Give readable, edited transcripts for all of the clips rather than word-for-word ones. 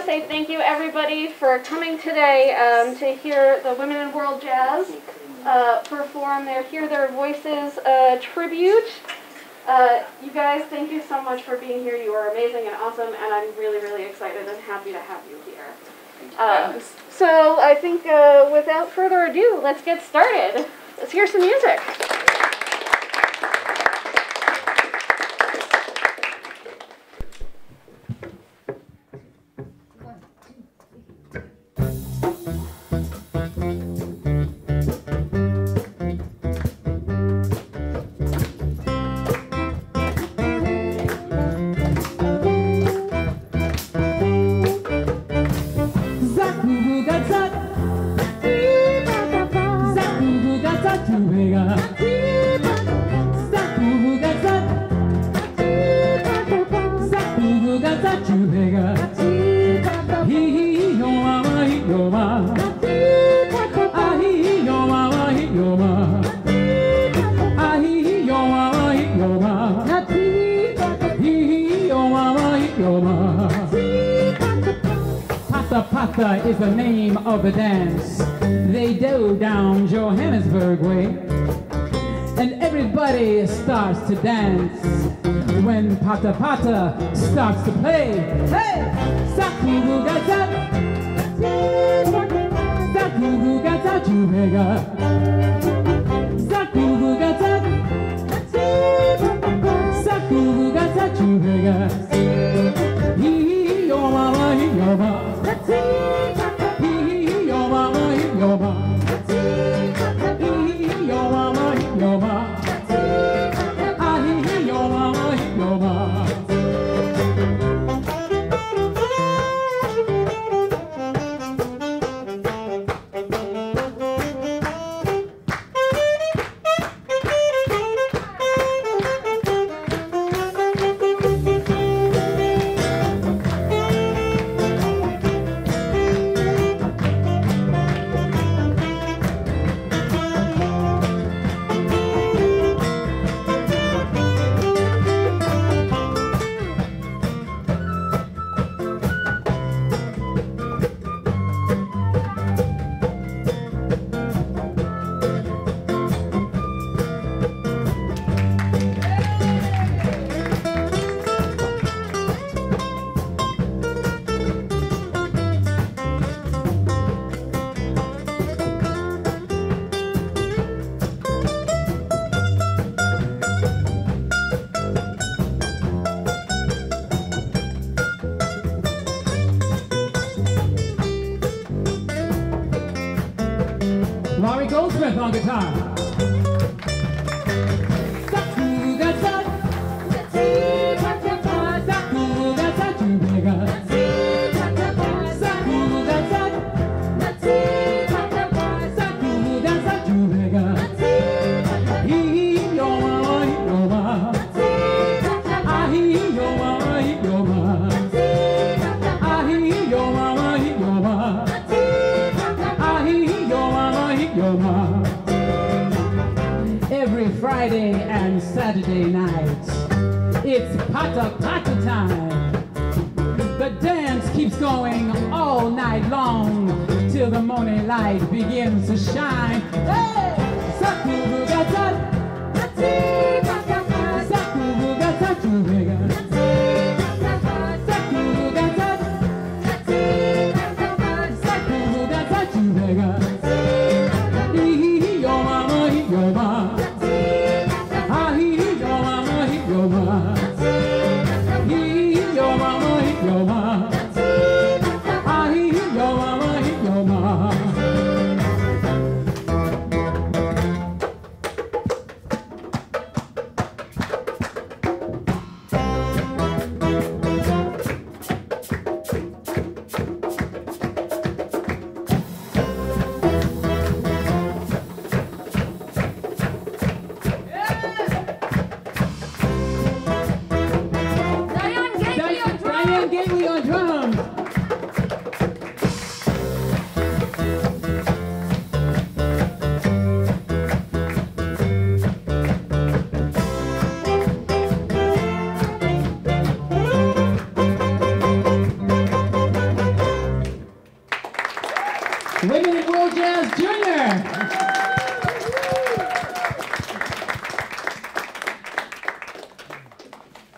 say thank you, everybody, for coming today to hear the Women in World Jazz perform Hear Their Voices tribute. You guys, thank you so much for being here. You are amazing and awesome, and I'm really, really excited and happy to have you here. So I think without further ado, let's get started. Let's hear some music. Is the name of the dance. They do down Johannesburg way, and everybody starts to dance when Pata Pata starts to play. Hey, Sakugu gata, Sakugu gata Jubega, Sakugu gata, Sakugu gata Jubega. He yo mama, he yo mama. On guitar. Friday and Saturday nights, it's Pata Pata time. The dance keeps going all night long till the morning light begins to shine. Hey! Sakugu gata, Sakugu gata Jubega. Sakugu gata, Sakugu gata Jubega. Yo mama, yo mama.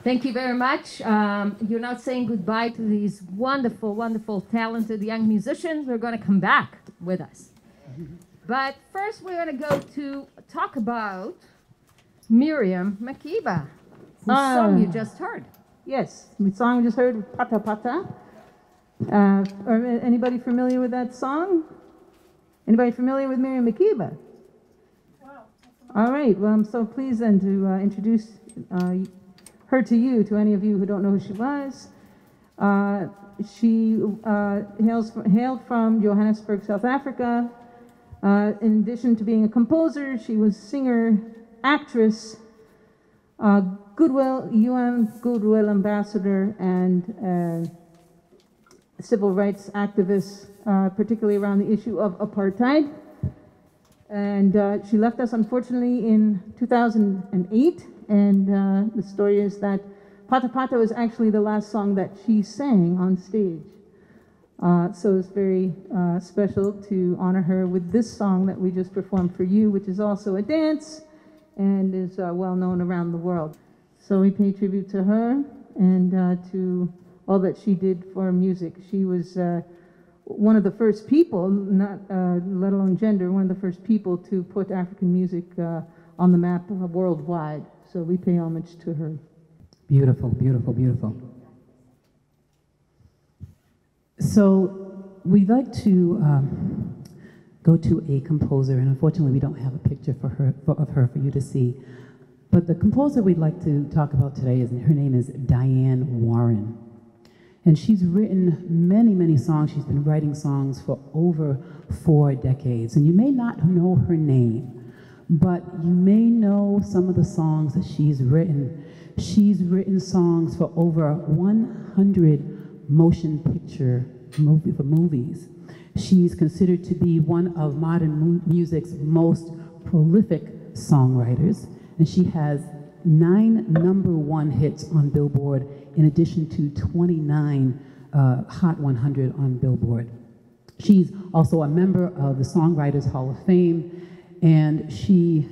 Thank you very much. You're not saying goodbye to these wonderful, wonderful, talented young musicians. They're going to come back with us. But first, we're going to go to talk about Miriam Makeba, whose song you just heard. Yes, the song we just heard, Pata Pata. Are anybody familiar with that song? Anybody familiar with Miriam Makeba? Wow. All right, well, I'm so pleased then to introduce her to you, to any of you who don't know who she was. She hailed from Johannesburg, South Africa. In addition to being a composer, she was singer, actress, UN Goodwill Ambassador, and civil rights activist, particularly around the issue of apartheid. And she left us, unfortunately, in 2008. And the story is that Pata Pata was actually the last song that she sang on stage. So it's very special to honor her with this song that we just performed for you, which is also a dance and is well known around the world. So we pay tribute to her and to all that she did for music. She was one of the first people, not let alone gender, one of the first people to put African music on the map worldwide. So we pay homage to her. Beautiful, beautiful, beautiful. So we'd like to go to a composer, and unfortunately we don't have a picture of her for you to see. But the composer we'd like to talk about today, her name is Diane Warren. And she's written many, many songs. She's been writing songs for over 4 decades. And you may not know her name, but you may know some of the songs that she's written. She's written songs for over 100 motion picture movies. She's considered to be one of modern music's most prolific songwriters, and she has 9 #1 hits on Billboard, in addition to 29 Hot 100 on Billboard. She's also a member of the Songwriters Hall of Fame, and she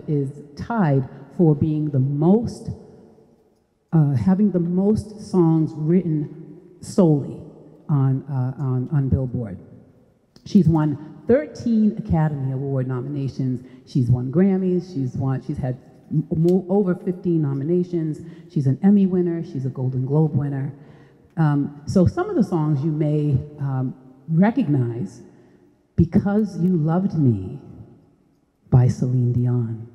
is tied for being the most, having the most songs written solely on Billboard. She's won 13 Academy Award nominations. She's won Grammys. She's had over 15 nominations. She's an Emmy winner. She's a Golden Globe winner. So some of the songs you may recognize: Because You Loved Me by Celine Dion.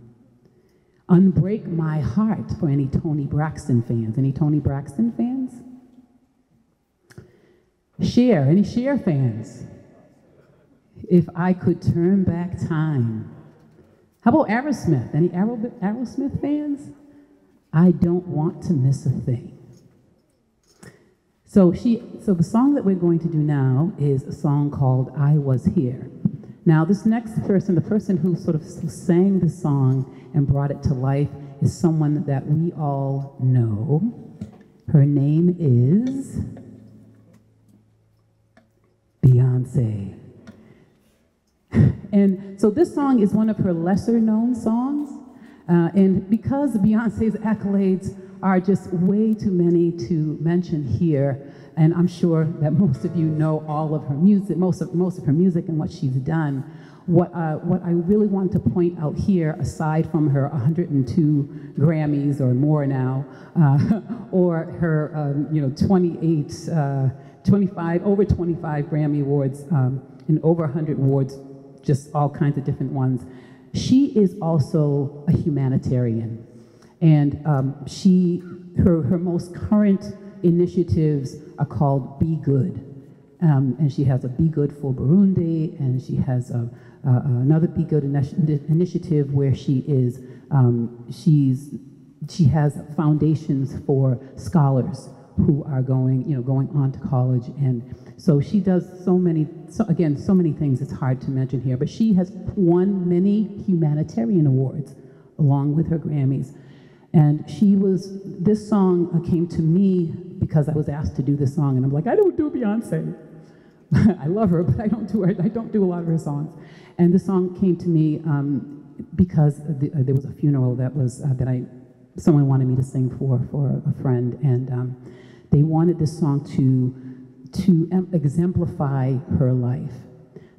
Unbreak My Heart for any Toni Braxton fans. Any Toni Braxton fans? Cher, any Cher fans? If I Could Turn Back Time. How about Aerosmith? Any Aerosmith fans? I Don't Want to Miss a Thing. So the song that we're going to do now is a song called I Was Here. Now this next person, the person who sort of sang the song and brought it to life, is someone that we all know. Her name is Beyonce. And so this song is one of her lesser known songs, and because Beyonce's accolades are just way too many to mention here, and I'm sure that most of you know all of her music, most of her music and what she's done. What I really want to point out here, aside from her 102 Grammys or more now, or her over 25 Grammy Awards and over 100 awards, just all kinds of different ones. She is also a humanitarian, and her most current initiatives are called Be Good, and she has a Be Good for Burundi, and she has another Be Good initiative where she has foundations for scholars who are going on to college, and so she does so many things it's hard to mention here, but she has won many humanitarian awards along with her Grammys. And this song came to me because I was asked to do this song, and I'm like, I don't do Beyonce. I love her, but I don't do a lot of her songs. And this song came to me because there was a funeral that someone wanted me to sing for a friend, and they wanted this song to exemplify her life.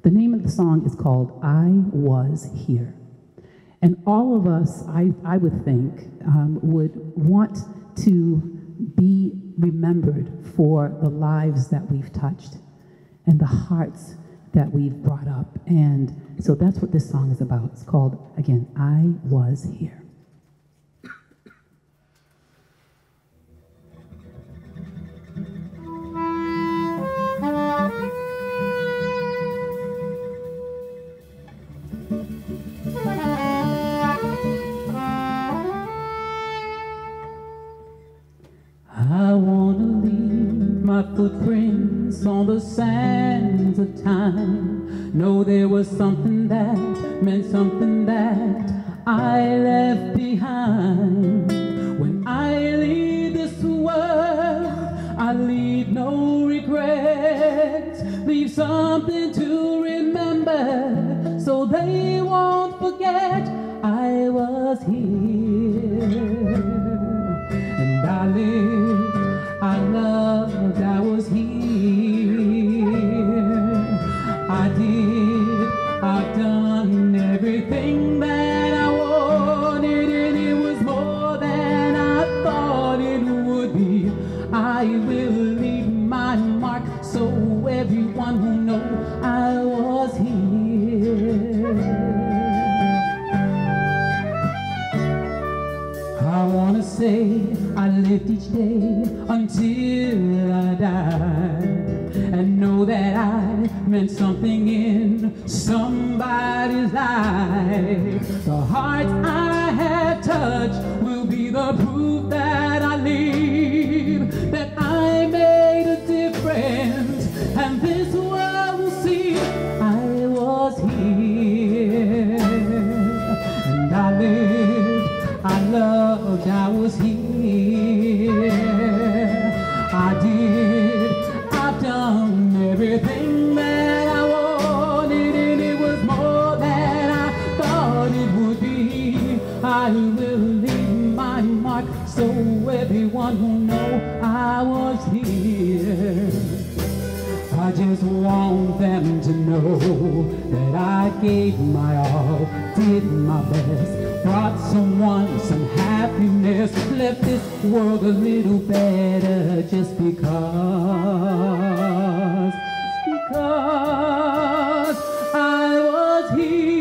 The name of the song is called "I Was Here." And all of us, I would think, would want to be remembered for the lives that we've touched and the hearts that we've brought up. And so that's what this song is about. It's called, again, "I Was Here." I wanna leave my footprints on the sands of time. Know there was something that meant something that I left behind. When I leave this world, I leave no regrets. Leave something to remember so they won't forget I was here. And I lived, I loved, I was here. I did, I've done everything that I wanted, and it was more than I thought it would be. I will leave my mark so everyone will know I was here. I wanna say I lived each day until I died, and know that I meant something in somebody's life. The hearts I have touched will be the proof that I live, that I made a difference, and this world will see I was here. And I lived, I loved, I was here. I did, I've done everything that I wanted, and it was more than I thought it would be. I will leave my mark so everyone will know I was here. I just want them to know that I gave my all, did my best, brought someone some happiness, left this world a little better just because I was here.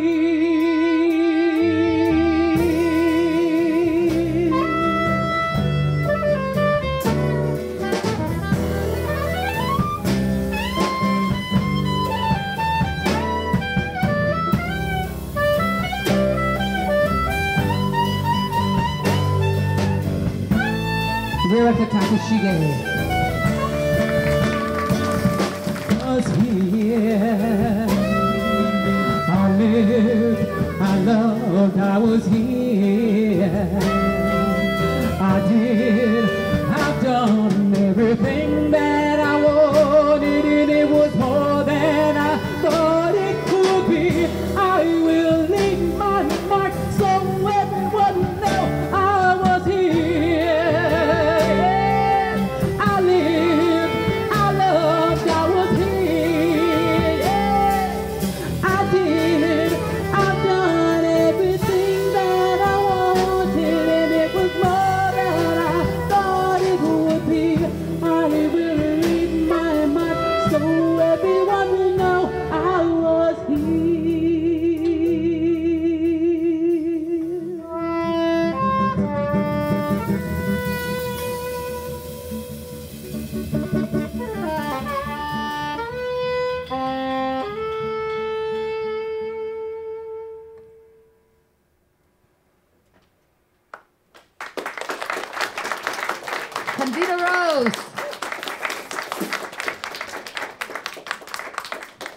Erica Takushige was here. I lived, I loved, I was here. I did, I've done everything that I wanted, and it was more than I thought it could be. I will leave my mark so everyone will know I was here.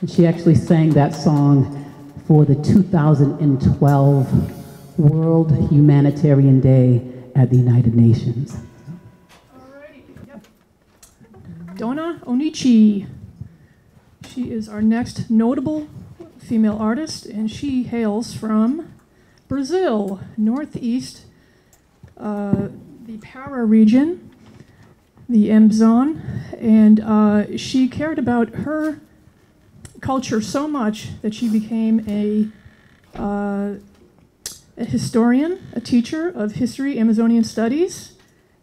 She actually sang that song for the 2012 World Humanitarian Day at the United Nations. Alrighty, yep. Dona Onete. She is our next notable female artist, and she hails from Brazil, northeast the Para region, the Amazon, and she cared about her culture so much that she became a historian, a teacher of history, Amazonian studies,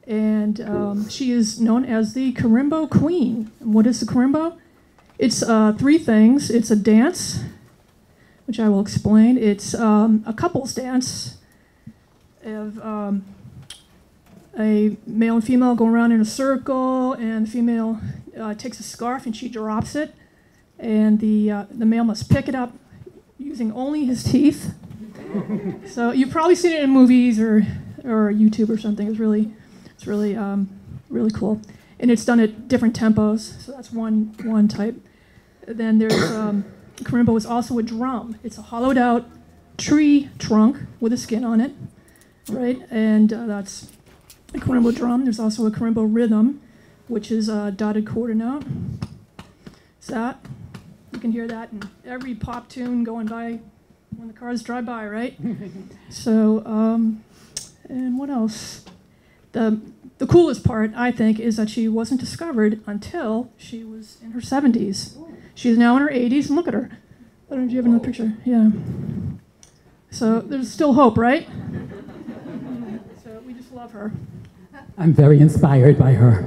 and she is known as the Carimbo Queen. And what is the Carimbo? It's three things. It's a dance, which I will explain. It's a couple's dance of a male and female go around in a circle, and the female takes a scarf and she drops it, and the male must pick it up using only his teeth. So you've probably seen it in movies or YouTube or something. It's really really cool, and it's done at different tempos. So that's one type. Then there's Carimbo is also a drum. It's a hollowed out tree trunk with a skin on it, right? And that's a Carimbo drum. There's also a Carimbo rhythm, which is a dotted quarter note. So that you can hear that in every pop tune going by when the cars drive by, right? So, and what else? The coolest part, I think, is that she wasn't discovered until she was in her 70s. She's now in her 80s, and look at her. I don't know if you have another picture. Yeah. So there's still hope, right? So we just love her. I'm very inspired by her.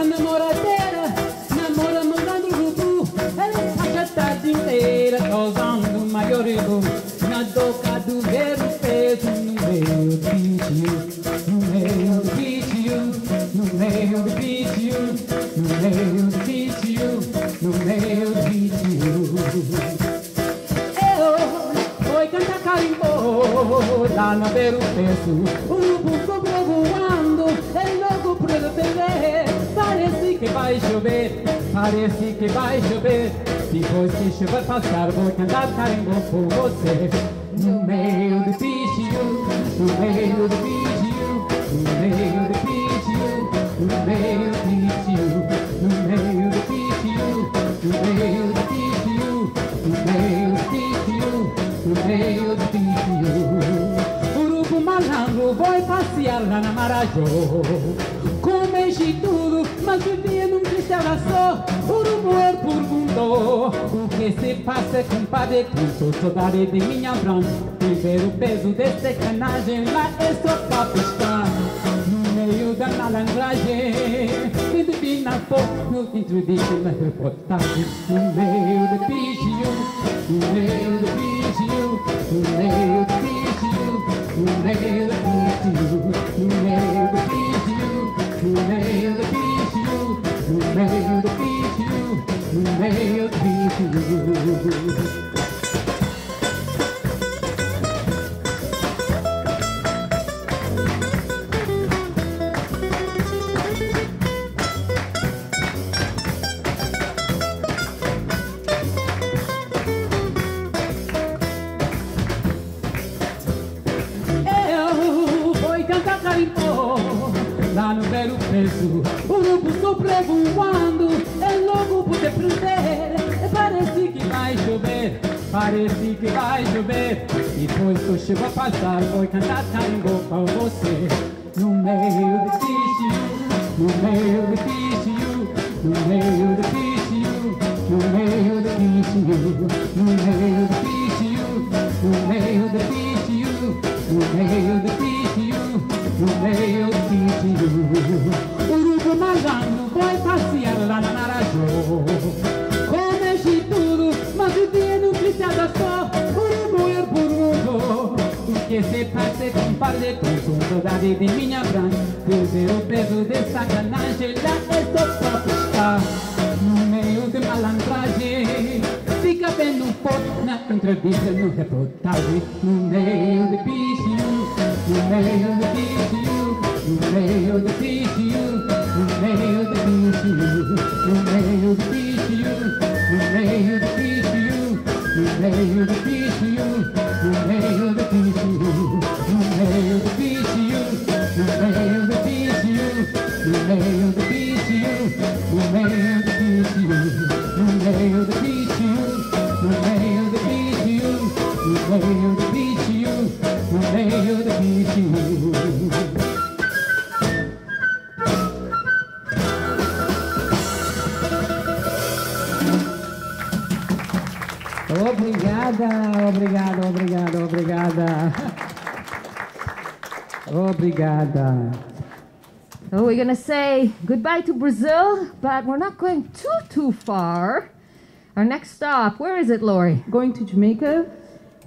Namoradeira, namora mudando o rubo. Ela passa a tarde inteira causando o maior erro. Na doca do ver o peso no meio do vídeo, no meio do vídeo, no meio do vídeo, no meio do vídeo, no meio do vídeo. Eu vou cantar carimbo lá no ver o peso. O grupo sobrevoando, é logo por defender. Parece que vai chover, parece que vai chover. Depois que chover passar, vou cantar carimbo por você. No meio do vídeo, no meio do vídeo, no meio do vídeo, no meio do vídeo, no meio do vídeo, no meio do vídeo, no meio do vídeo, no meio do vídeo. Urubu malandro, vou passear lá na Marajó. Comecei tudo, mas vivia num cristal só. Urubu perguntou: o que se passa, compadre? Com saudade de minha branca. Viver o peso desse canagem, lá é só capistão. No meio da malandragem, me divina pouco, introduzi na reportagem. No meio do vídeo, no meio do vídeo, no meio do vídeo, no meio do vídeo, no meio do vídeo. No meio do vídeo, no meio do vídeo, no meio do vídeo. Eu vou cantar carimbo lá no ver o peso, o grupo sobrevoando, é logo por prender. Parece que vai chover, parece que vai chover. Depois que eu chego a passar, vou cantar carimbo pra você. No meio do vídeo, no meio do vídeo, no meio do vídeo, no meio do vídeo, no meio do vídeo, no meio do vídeo, no meio do vídeo, no meio do vídeo. Urubu malandro, vai passear lá na Marajó. Comecei tudo, mas vivia num cristal só. Urubu perguntou: o que se passa, compadre? Com saudade de minha branca. Viver o peso de sacanagem, lá é só pra piscar. No meio de malandragem, fica vendo um pouco na entrevista, no reportagem. No meio do vídeo, no meio do vídeo, no meio do vídeo, no meio do vídeo, no meio do vídeo, no meio do vídeo, Hail the peace to you. Hail the peace to you. Hail the peace to you. Hail the peace to you. Hail the peace to you. Hail the peace to you. Hail the peace to you. Hail the peace to you. Hail the peace to you. Hail the peace to you. Obrigada, obrigada, obrigada, obrigada. Obrigada. So we're gonna say goodbye to Brazil, but we're not going too far. Our next stop, where is it, Lori? Going to Jamaica.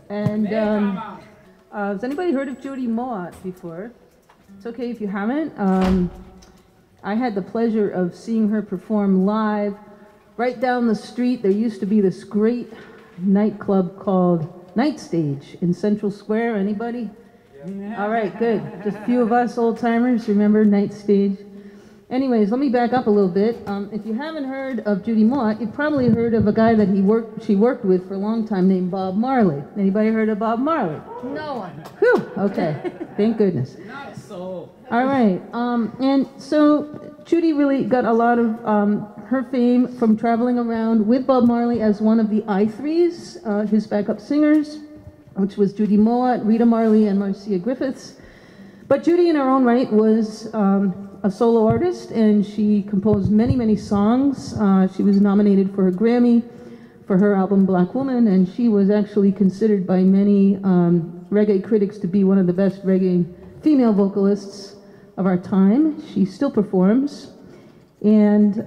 And has anybody heard of Jody Mott before? It's okay if you haven't. I had the pleasure of seeing her perform live right down the street. There used to be this great nightclub called Night Stage in Central Square. Anybody? All right, good. Just a few of us old timers remember Night Stage. Anyways, let me back up a little bit. If you haven't heard of Judy Mott, you've probably heard of a guy that she worked with for a long time named Bob Marley. Anybody heard of Bob Marley? No one. Whew, okay. Thank goodness. Not so. All right. And so Judy really got a lot of her fame from traveling around with Bob Marley as one of the I3s, his backup singers, which was Judy Moat, Rita Marley, and Marcia Griffiths. But Judy in her own right was a solo artist, and she composed many, many songs. She was nominated for a Grammy for her album Black Woman, and she was actually considered by many reggae critics to be one of the best reggae female vocalists of our time. She still performs. And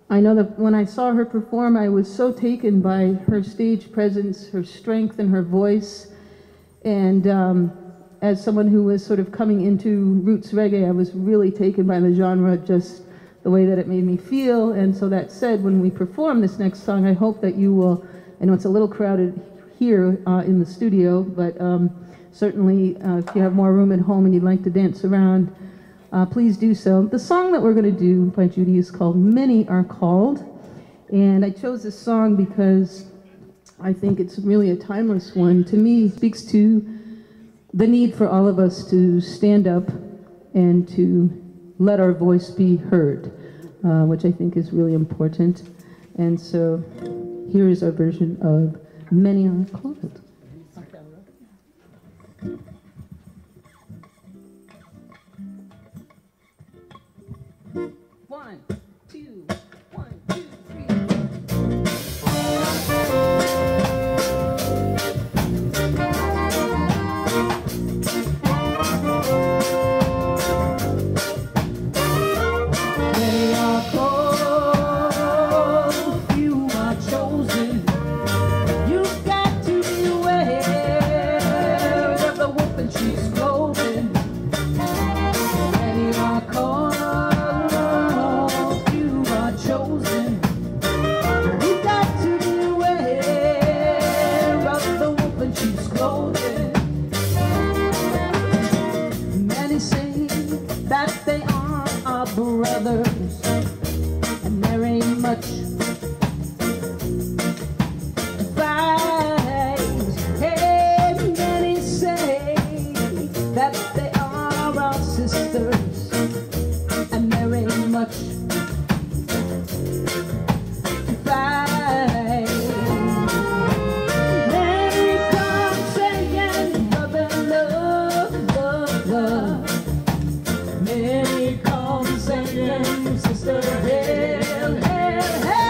I know that when I saw her perform, I was so taken by her stage presence, her strength, and her voice. And as someone who was sort of coming into roots reggae, I was really taken by the genre, just the way that it made me feel. And so that said, when we perform this next song, I hope that you will, I know it's a little crowded here in the studio, but certainly if you have more room at home and you'd like to dance around, please do so. The song that we're going to do by Judy is called Many Are Called. And I chose this song because I think it's really a timeless one. To me, it speaks to the need for all of us to stand up and to let our voice be heard, which I think is really important. And so here is our version of Many Are Called. One, two, three. They are called, few are chosen. You've got to beware of the wolf in sheep's clothing. Many are called, few are chosen. You've got to beware of the wolf in sheep's clothing. Many say that they are our brothers, and there ain't much advice. Hey, many say that they are our sisters, and there ain't much advice. Many come saying, brother, love, love, love. Many come saying, sister, hell, hell, hell.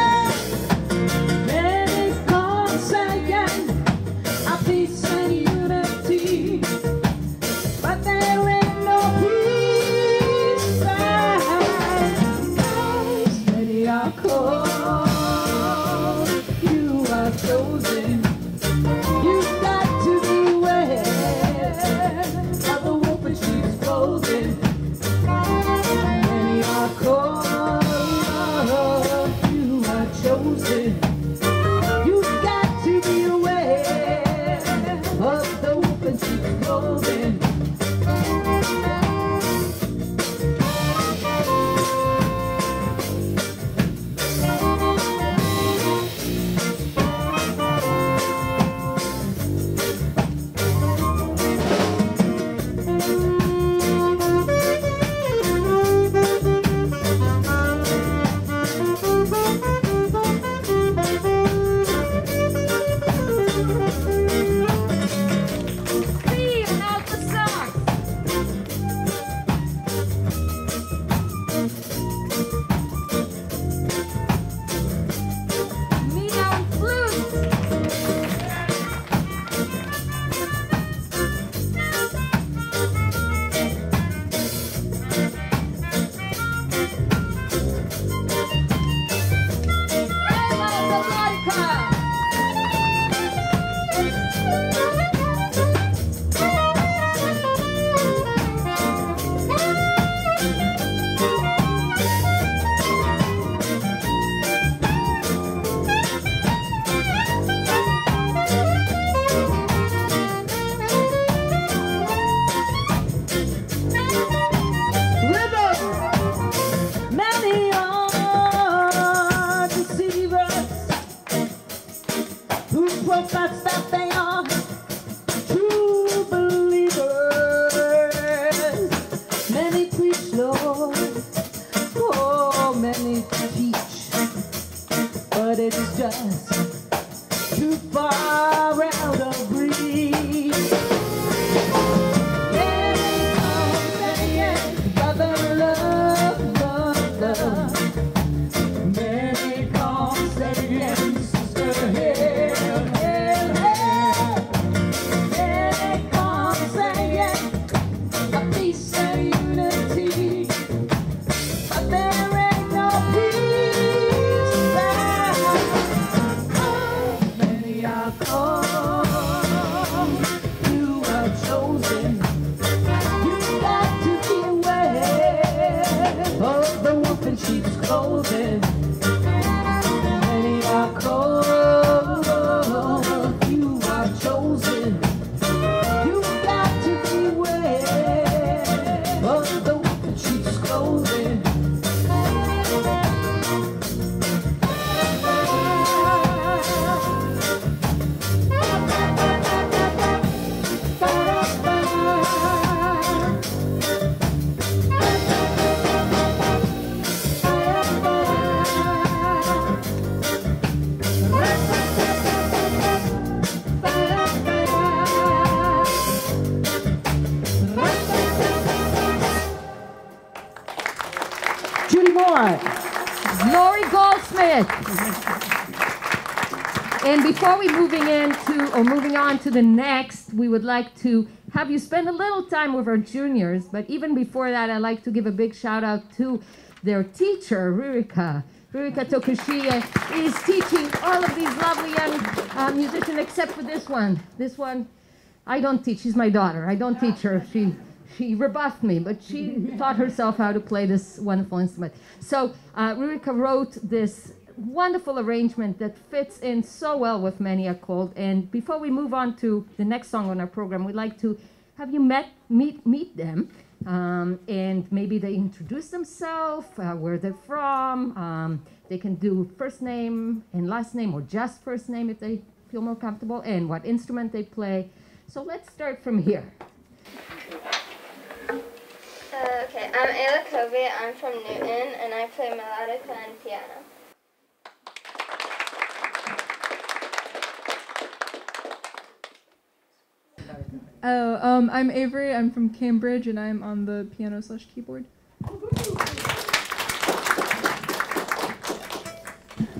Mowatt. Lori Goldsmith. And before we moving on to the next, we would like to have you spend a little time with our juniors. But even before that, I'd like to give a big shout out to their teacher, Rurika. Rurika Tokushia is teaching all of these lovely young musicians, except for this one. This one, I don't teach. She's my daughter. I don't teach her. She rebuffed me, but she taught herself how to play this wonderful instrument. So Rurika wrote this wonderful arrangement that fits in so well with Many a Cold. And before we move on to the next song on our program, we'd like to have you meet them. And maybe they introduce themselves, where they're from. They can do first name and last name, or just first name if they feel more comfortable, and what instrument they play. So let's start from here. Okay, I'm Ayla Kobe. I'm from Newton, and I play melodica and piano. I'm Avery. I'm from Cambridge, and I'm on the piano/keyboard.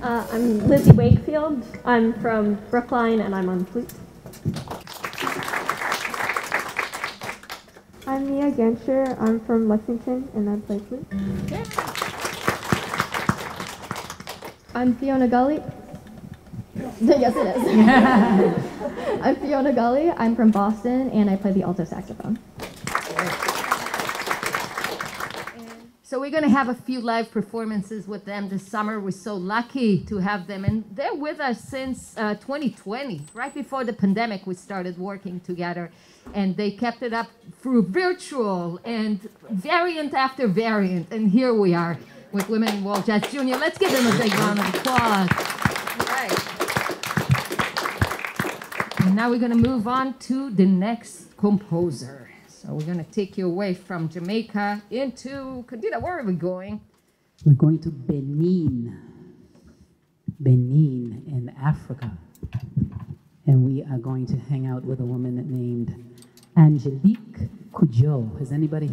I'm Lizzie Wakefield. I'm from Brookline, and I'm on flute. I'm Mia Genscher. I'm from Lexington, and I play flute. I'm Fiona Gully. Yes, it is. I'm Fiona Gully. I'm from Boston, and I play the alto saxophone. So we're going to have a few live performances with them this summer. We're so lucky to have them. And they're with us since 2020. Right before the pandemic, we started working together. And they kept it up through virtual and variant after variant. And here we are with Women in World Jazz Junior. Let's give them a big round of applause. All right. And now we're going to move on to the next composer. So we're going to take you away from Jamaica into, Kadida, where are we going? We're going to Benin in Africa. And we are going to hang out with a woman named Angélique Kidjo. Has anybody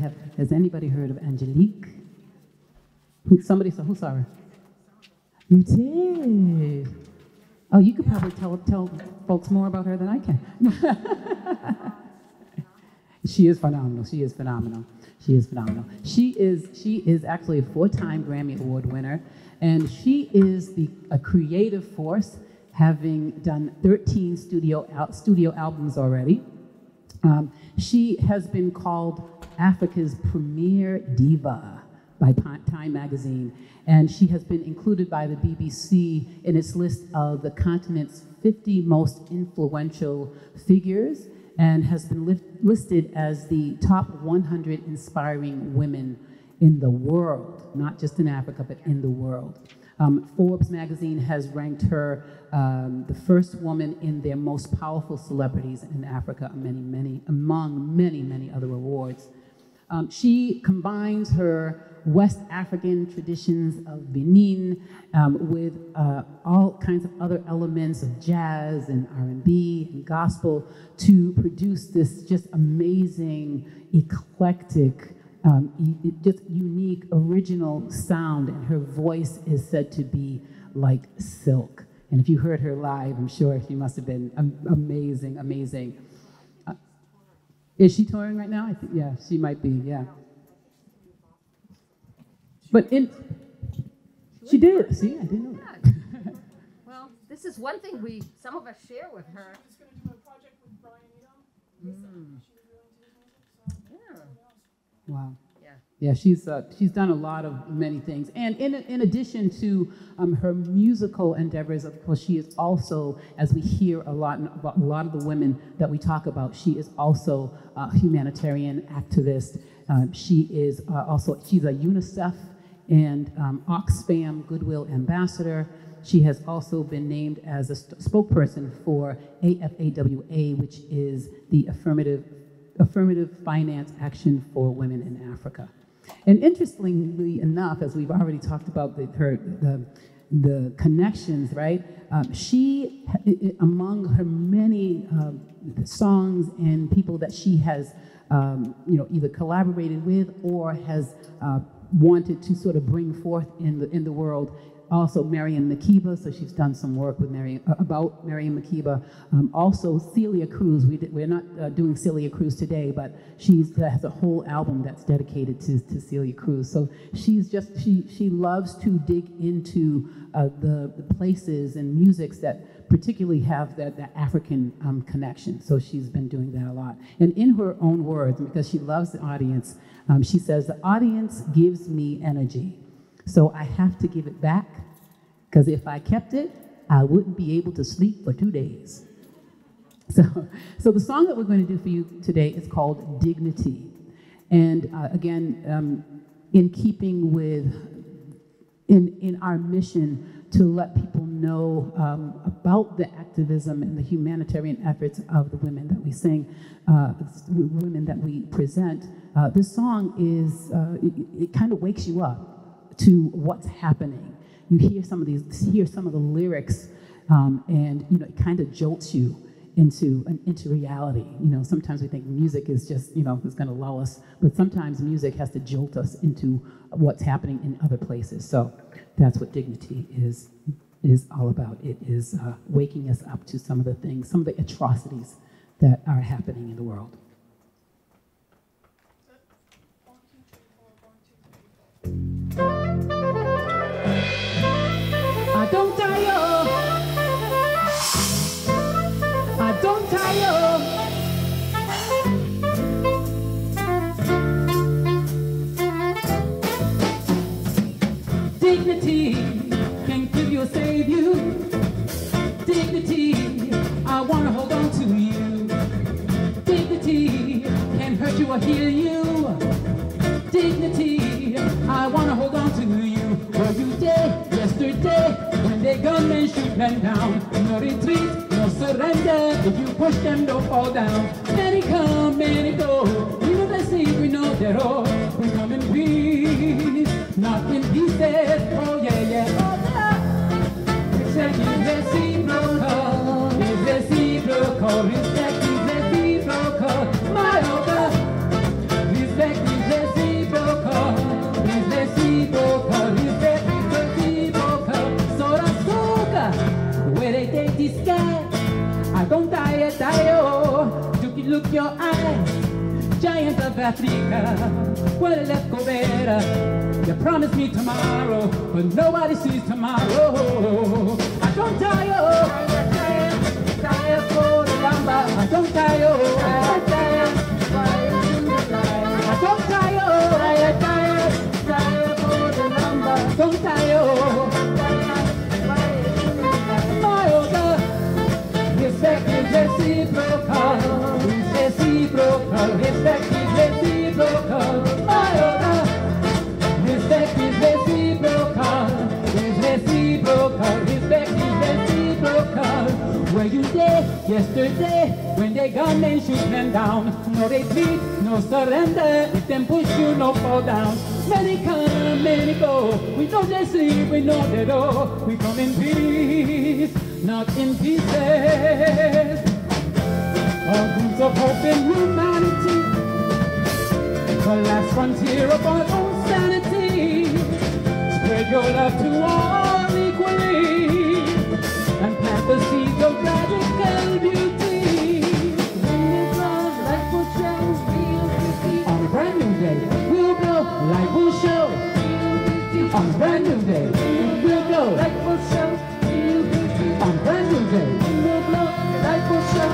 heard of Angélique? Who saw her? You did. Oh, you could probably tell folks more about her than I can. She is phenomenal. She is phenomenal. She is actually a 4-time Grammy Award winner, and she is a creative force, having done 13 studio albums already. She has been called Africa's premier diva by Time magazine, and she has been included by the BBC in its list of the continent's 50 most influential figures, and has been listed as the top 100 inspiring women in the world, not just in Africa, but in the world. Forbes magazine has ranked her the first woman in their most powerful celebrities in Africa, among many other awards. She combines her West African traditions of Benin with all kinds of other elements of jazz and R&B and gospel to produce this just amazing, eclectic, just unique, original sound. And her voice is said to be like silk. And if you heard her live, I'm sure she must have been amazing. Is she touring right now? I think, yeah, she might be, yeah. But she did. See, I didn't know that. Well, this is one thing some of us share with her. She's going to do a project with Brian Eno. Yeah. Wow. Yeah, she's done a lot of many things, and in addition to her musical endeavors, of course, she is also, as we hear a lot of the women that we talk about, she is also a humanitarian activist. She's a UNICEF and Oxfam Goodwill Ambassador. She has also been named as a spokesperson for AFAWA, which is the Affirmative Finance Action for Women in Africa. And interestingly enough, as we've already talked about the connections, right? She, among her many songs and people that she has, either collaborated with or has wanted to sort of bring forth in the world. Also Miriam Makeba, so she's done some work with about Miriam Makeba. Also Celia Cruz, we're not doing Celia Cruz today, but she has a whole album that's dedicated to Celia Cruz. So she loves to dig into the places and musics that particularly have that African connection. So she's been doing that a lot. And in her own words, because she loves the audience, she says, the audience gives me energy. So I have to give it back, because if I kept it, I wouldn't be able to sleep for 2 days. So the song that we're going to do for you today is called Dignity. And again, in keeping with, in our mission to let people know about the activism and the humanitarian efforts of the women that we sing, women that we present, this song is, it kind of wakes you up to what's happening. You hear some of the lyrics, and it kind of jolts you into reality. Sometimes we think music is just is going to lull us, but sometimes music has to jolt us into what's happening in other places. So that's what Dignity is all about. It is waking us up to some of the things, some of the atrocities that are happening in the world. I don't tire. I don't tire. Dignity can give you, save you. Dignity, I want to hold on to you. Dignity can hurt you or heal you. Dignity, I want to hold on to you. Were you there yesterday when they gunmen shoot men down? No retreat, no surrender. If you push them, don't fall down. Many come, many go. We know they sleep, we know they're all. We come in peace, not in pieces. Oh yeah, yeah, oh yeah. Respect is reciprocal, is reciprocal. Respect is reciprocal, my order. Respect is reciprocal, is reciprocal. Respect is reciprocal. So that's soca, where they take the sky. I don't tire, oh. Look your eyes. Giant of Africa, well, let's go better. You promised me tomorrow, but nobody sees tomorrow. I don't tire, tire for the lumber. I don't tire, tire for the lumber. I don't tire. My order, respect is reciprocal. Reciprocal, respect is reciprocal. My order, respect is reciprocal. Is reciprocal, respect is reciprocal. Were you there yesterday when they gunmen shoot men down? No retreat, no surrender. If them push you, no fall down. Many come, many go. We know they sleep, we know they do. We come in peace, not in pieces. All roots of hope and humanity, the last frontier of our own sanity. Spread your love to all equally, and plant the seeds of radical beauty. When it blows, light will show. On a brand new day, we'll blow, light will show. On a brand new day, we'll blow, light will show. On a brand new day, we'll blow, light will show.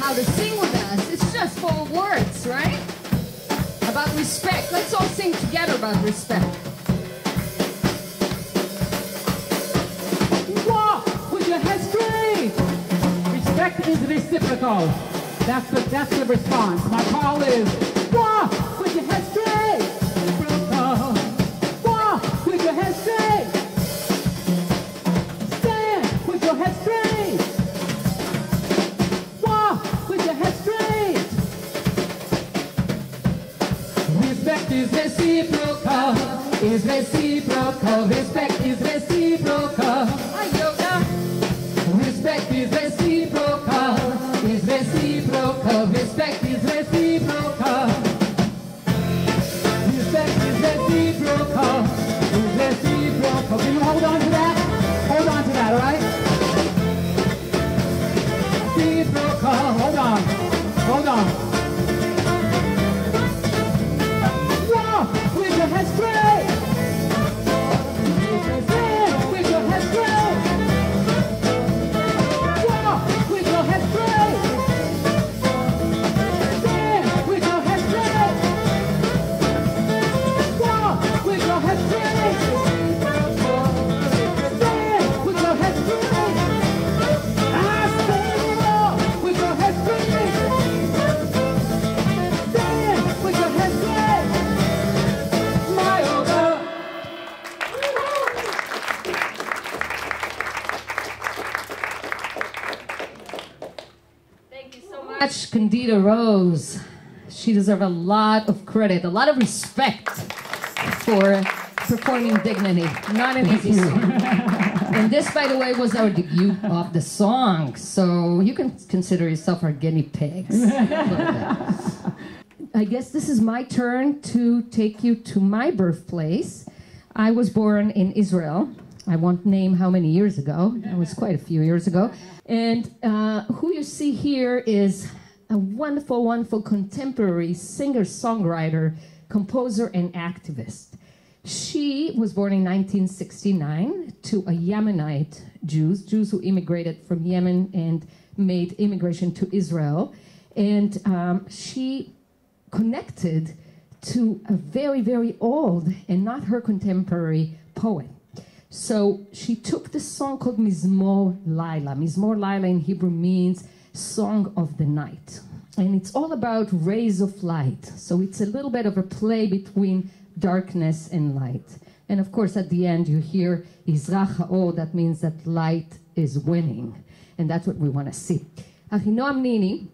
how to sing with us. It's just full of words, right? About respect. Let's all sing together about respect. Walk with your head straight. Respect is reciprocal. That's the response. My call is walk with your head straight. Walk with your head straight. Stand with your head straight. Walk with your head straight. Respect is reciprocal. Is reciprocal. Respect is reciprocal. Respect is reciprocal. Is reciprocal. Respect is reciprocal. Respect is reciprocal. Is reciprocal. Can you hold on to that? Hold on to that, all right? Reciprocal. Hold on. Hold on. Walk with your head straight. Stand with your head straight. Walk with your head straight. Stand with your head straight. Walk with your head straight. Stand with your head straight. Stand with your head straight. Stand with your head straight. My order. Thank you so much, Candida Rose. She deserves a lot of credit, a lot of respect for performing Dignity. Not an easy song. And this, by the way, was our debut of the song, so you can consider yourself our guinea pigs. I guess this is my turn to take you to my birthplace. I was born in Israel. I won't name how many years ago. That was quite a few years ago. And who you see here is a wonderful, wonderful contemporary singer-songwriter, composer, and activist. She was born in 1969 to a Yemenite Jews who immigrated from Yemen and made immigration to Israel. And she connected to a very, very old and not her contemporary poet. So she took this song called Mizmor Laila. Mizmor Laila in Hebrew means song of the night. And it's all about rays of light. So it's a little bit of a play between darkness and light. And of course, at the end, you hear Izrach Ha'or, that means that light is winning. And that's what we want to see. Achinoam Nini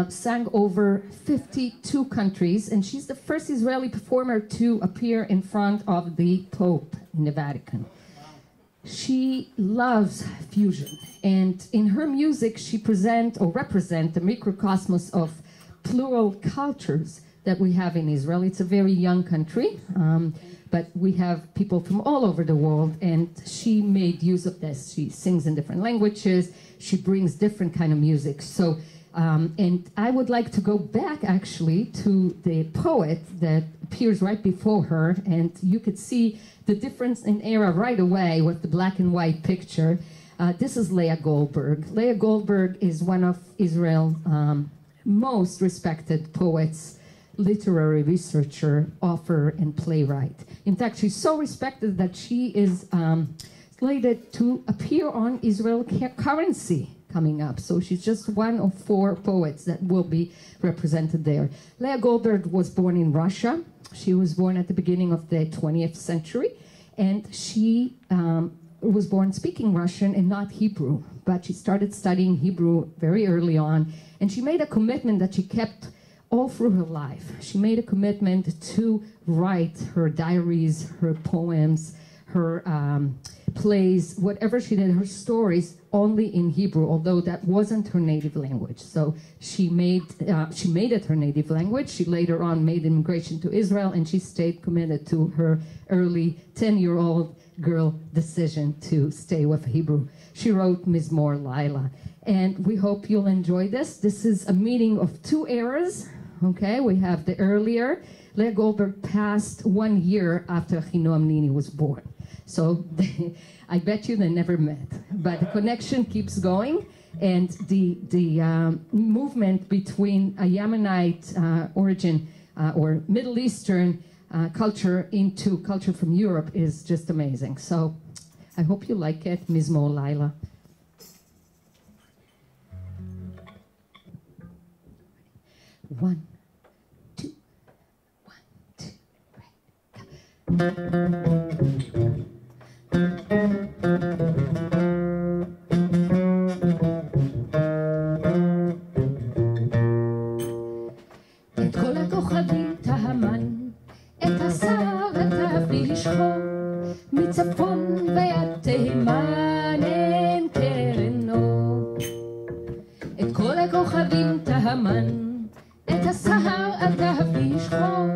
sang over 52 countries, and she's the first Israeli performer to appear in front of the Pope in the Vatican. She loves fusion, and in her music she represents the microcosmos of plural cultures that we have in Israel. It's a very young country, but we have people from all over the world, and she made use of this. She sings in different languages, she brings different kind of music. So and I would like to go back actually to the poet that appears right before her, and you could see the difference in era right away with the black and white picture. This is Leah Goldberg. Leah Goldberg is one of Israel's most respected poets, literary researcher, author, and playwright. In fact, she's so respected that she is slated to appear on Israel currency coming up. So she's just one of 4 poets that will be represented there. Leah Goldberg was born in Russia. She was born at the beginning of the 20th century, and she was born speaking Russian and not Hebrew, but she started studying Hebrew very early on, and she made a commitment that she kept all through her life. She made a commitment to write her diaries, her poems, her plays, whatever she did, her stories, only in Hebrew, although that wasn't her native language. So she made it her native language. She later on made immigration to Israel, and she stayed committed to her early 10-year-old girl decision to stay with Hebrew. She wrote Mizmor Laila, and we hope you'll enjoy this. This is a meeting of 2 eras. Okay, we have the earlier. Leah Goldberg passed 1 year after Achinoam Nini was born. So I bet you they never met. But the connection keeps going. and the movement between a Yemenite origin or Middle Eastern culture into culture from Europe is just amazing. So I hope you like it. Mizmor Laila. One, two, right, את כל הכוכבים תהמן, את השר, את האבי שחור, מצפון ועד תימן אין קרן אור. את כל הכוכבים תהמן, את הסהר עד האבי שחור,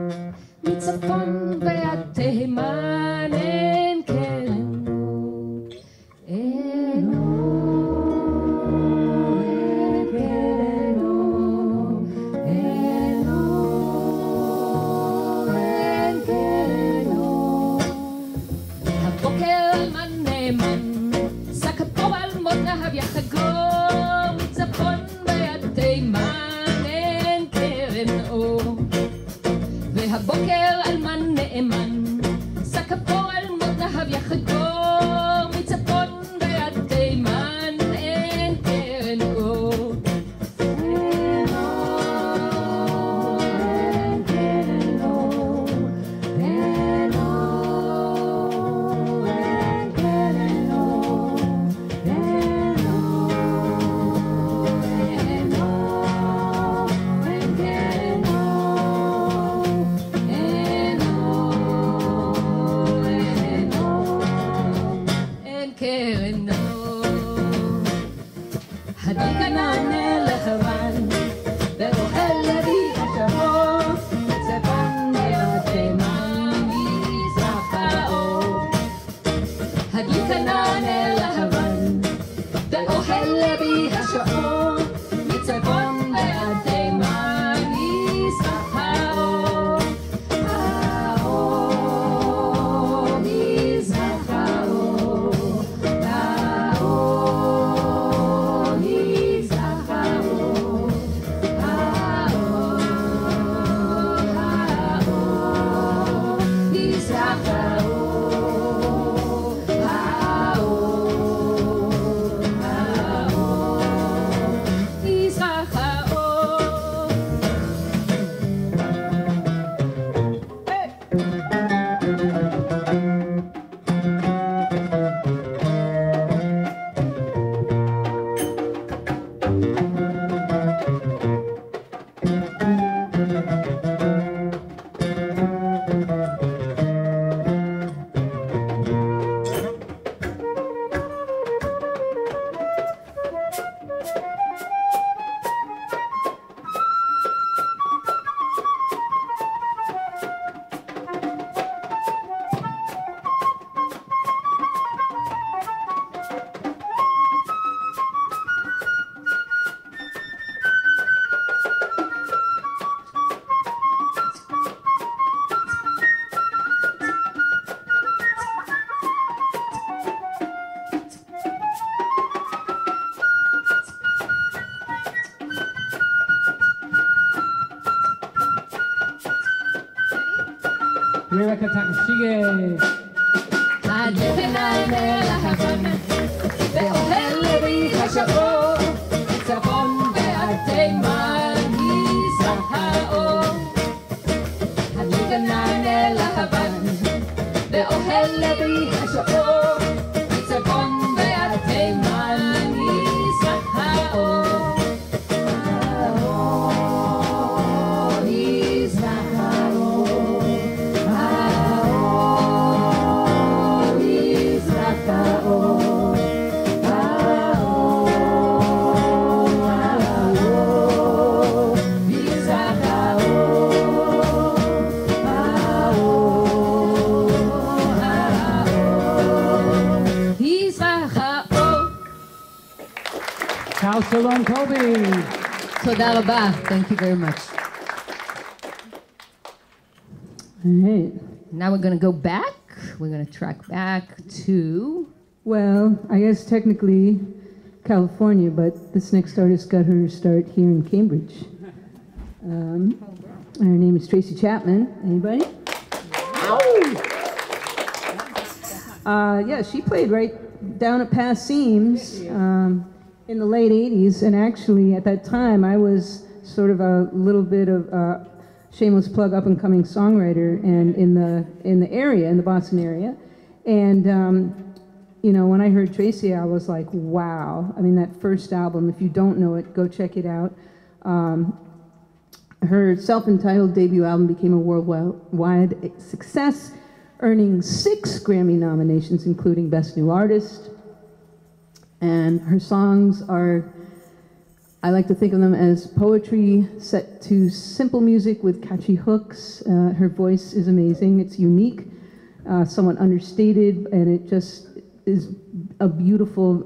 מצפון ועד תימן אין קרן אור. אין אור, אין קרן אור, אין אור, אין קרן אור. הבוקר מן נאמן, שק הפור על מות נהב יחגו, מצפון ועד תימן אין קרן אור. והבוקר על מן נאמן, שק הפור על מות נהב יחגו, מצפון ועד תימן אין קרן אור. אין אור, אין קרן אור, אין אור, אין קרן אור, אין אור, אין אור, אין קרן אור, אין אור, אין קרן אור. הדליקה נענה לחרן, ואוכל לוי השחור, צפון ועד תימן מזרח האור. הדליקה נענה לחרן, ואוכל לוי השחור, מצפון ועד תימן מזרח האור. האור, מזרח האור, האור, מזרח האור, האור, האור, מזרח האור, האור, האור, מזרח האור. Rebecca Takashige. הדליקה נענה לחרן, ואוכל לוי השחור, צפון ועד תימן מזרח האור. הדליקה נענה לחרן, ואוכל לוי השחור, צפון ועד תימן מזרח האור. האור, מזרח האור, האור, מזרח האור, האור, האור, מזרח האור, האור, מזרח האור. Ciao, Shalom, Kobe. תודה רבה. Thank you very much. All right. Now we're going to go back. We're going to track back to... Well, I guess technically California, but this next artist got her start here in Cambridge. Her name is Tracy Chapman. Anybody? Yeah, she played right down at Past Seams in the late 80s, and actually at that time I was sort of a little bit of a shameless plug up-and-coming songwriter and in the area, in the Boston area. And you know, when I heard Tracy, I was like, wow. I mean, that first album, if you don't know it, go check it out. Her self-entitled debut album became a worldwide success, earning 6 Grammy nominations, including Best New Artist. And her songs are, I like to think of them as poetry set to simple music with catchy hooks. Her voice is amazing. It's unique, somewhat understated, and it just is a beautiful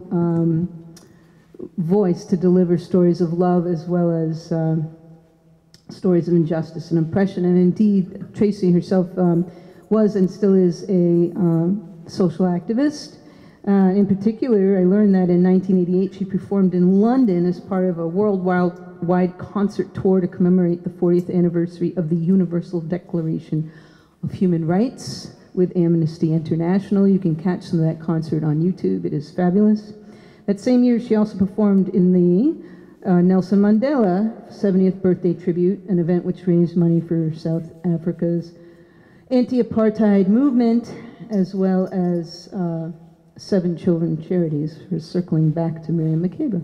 voice to deliver stories of love as well as stories of injustice and oppression. And indeed, Tracy herself was and still is a social activist. In particular, I learned that in 1988 she performed in London as part of a worldwide concert tour to commemorate the 40th anniversary of the Universal Declaration of Human Rights with Amnesty International. You can catch some of that concert on YouTube. It is fabulous. That same year, she also performed in the Nelson Mandela 70th birthday tribute, an event which raised money for South Africa's anti-apartheid movement, as well as 7 children charities, for circling back to Miriam Makeba.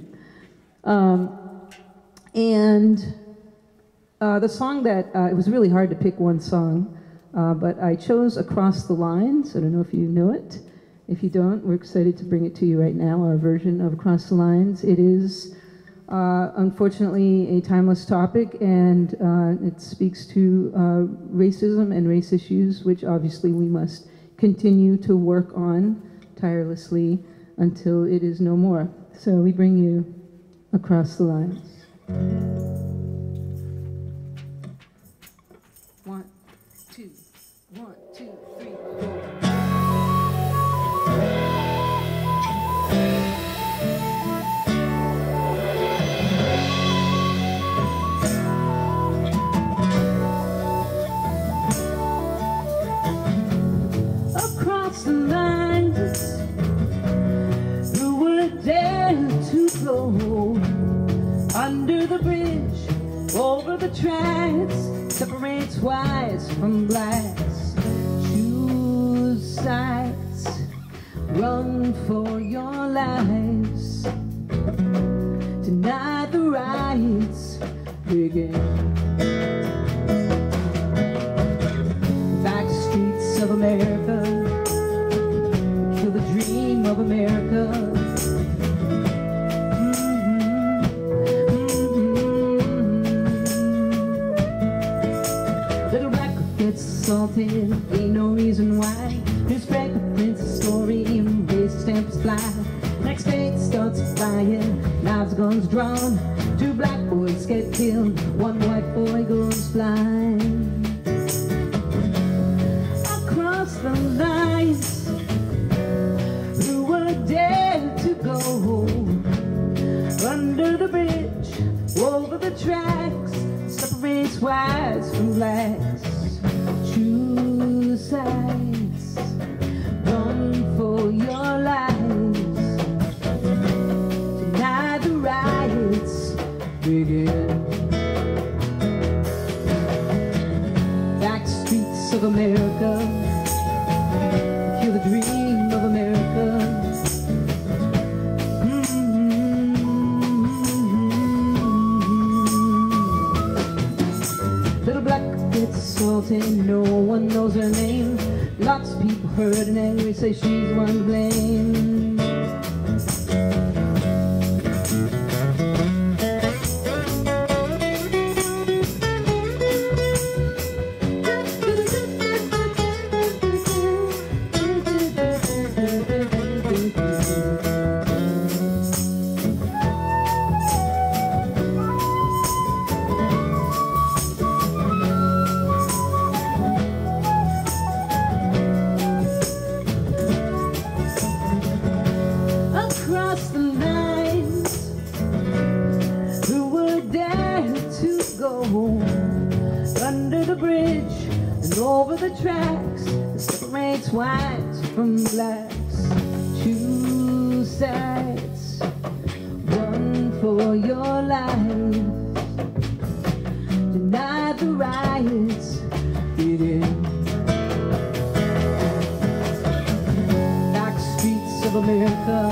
The song that, it was really hard to pick one song, but I chose Across the Lines. I don't know if you know it. If you don't, we're excited to bring it to you right now, our version of Across the Lines. It is, unfortunately, a timeless topic, and it speaks to racism and race issues, which obviously we must continue to work on tirelessly until it is no more. So we bring you Across the Lines. 1, 2, 1, 2, 3, 4. Across the lines, who would dare to go under the bridge, over the tracks, separates whites from blacks. Choose sides, run for your lives, deny the rights, begin. Back streets of America, kill the dream of America. Little black gets assaulted, ain't no reason why. Newspaper prints a story, race stamps fly. Next day it starts flying, knives, guns drawn. 2 black boys get killed, 1 white boy goes blind. Across the lines, who would dare to go under the bridge, over the tracks, separates whites from blacks. Choose sides, run for your lives, deny the rights, begin. Back streets of America, kill the dream of America. Little black gets assaulted, no one knows her name. Lots of people hurt and angry, say she's one to blame. whites from blacks, choose sides, run for your life, deny the riots, get in. Dark streets of America,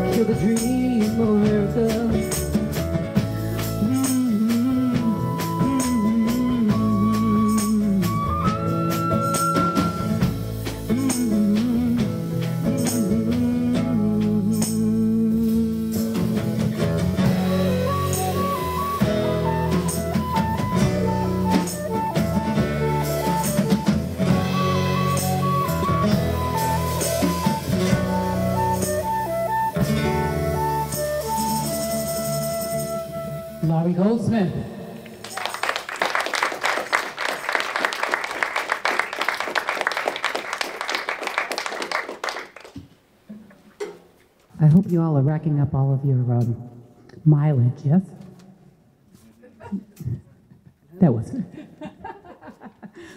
to kill the dream of America. Goldsmith. I hope you all are racking up all of your mileage, yes? That was it.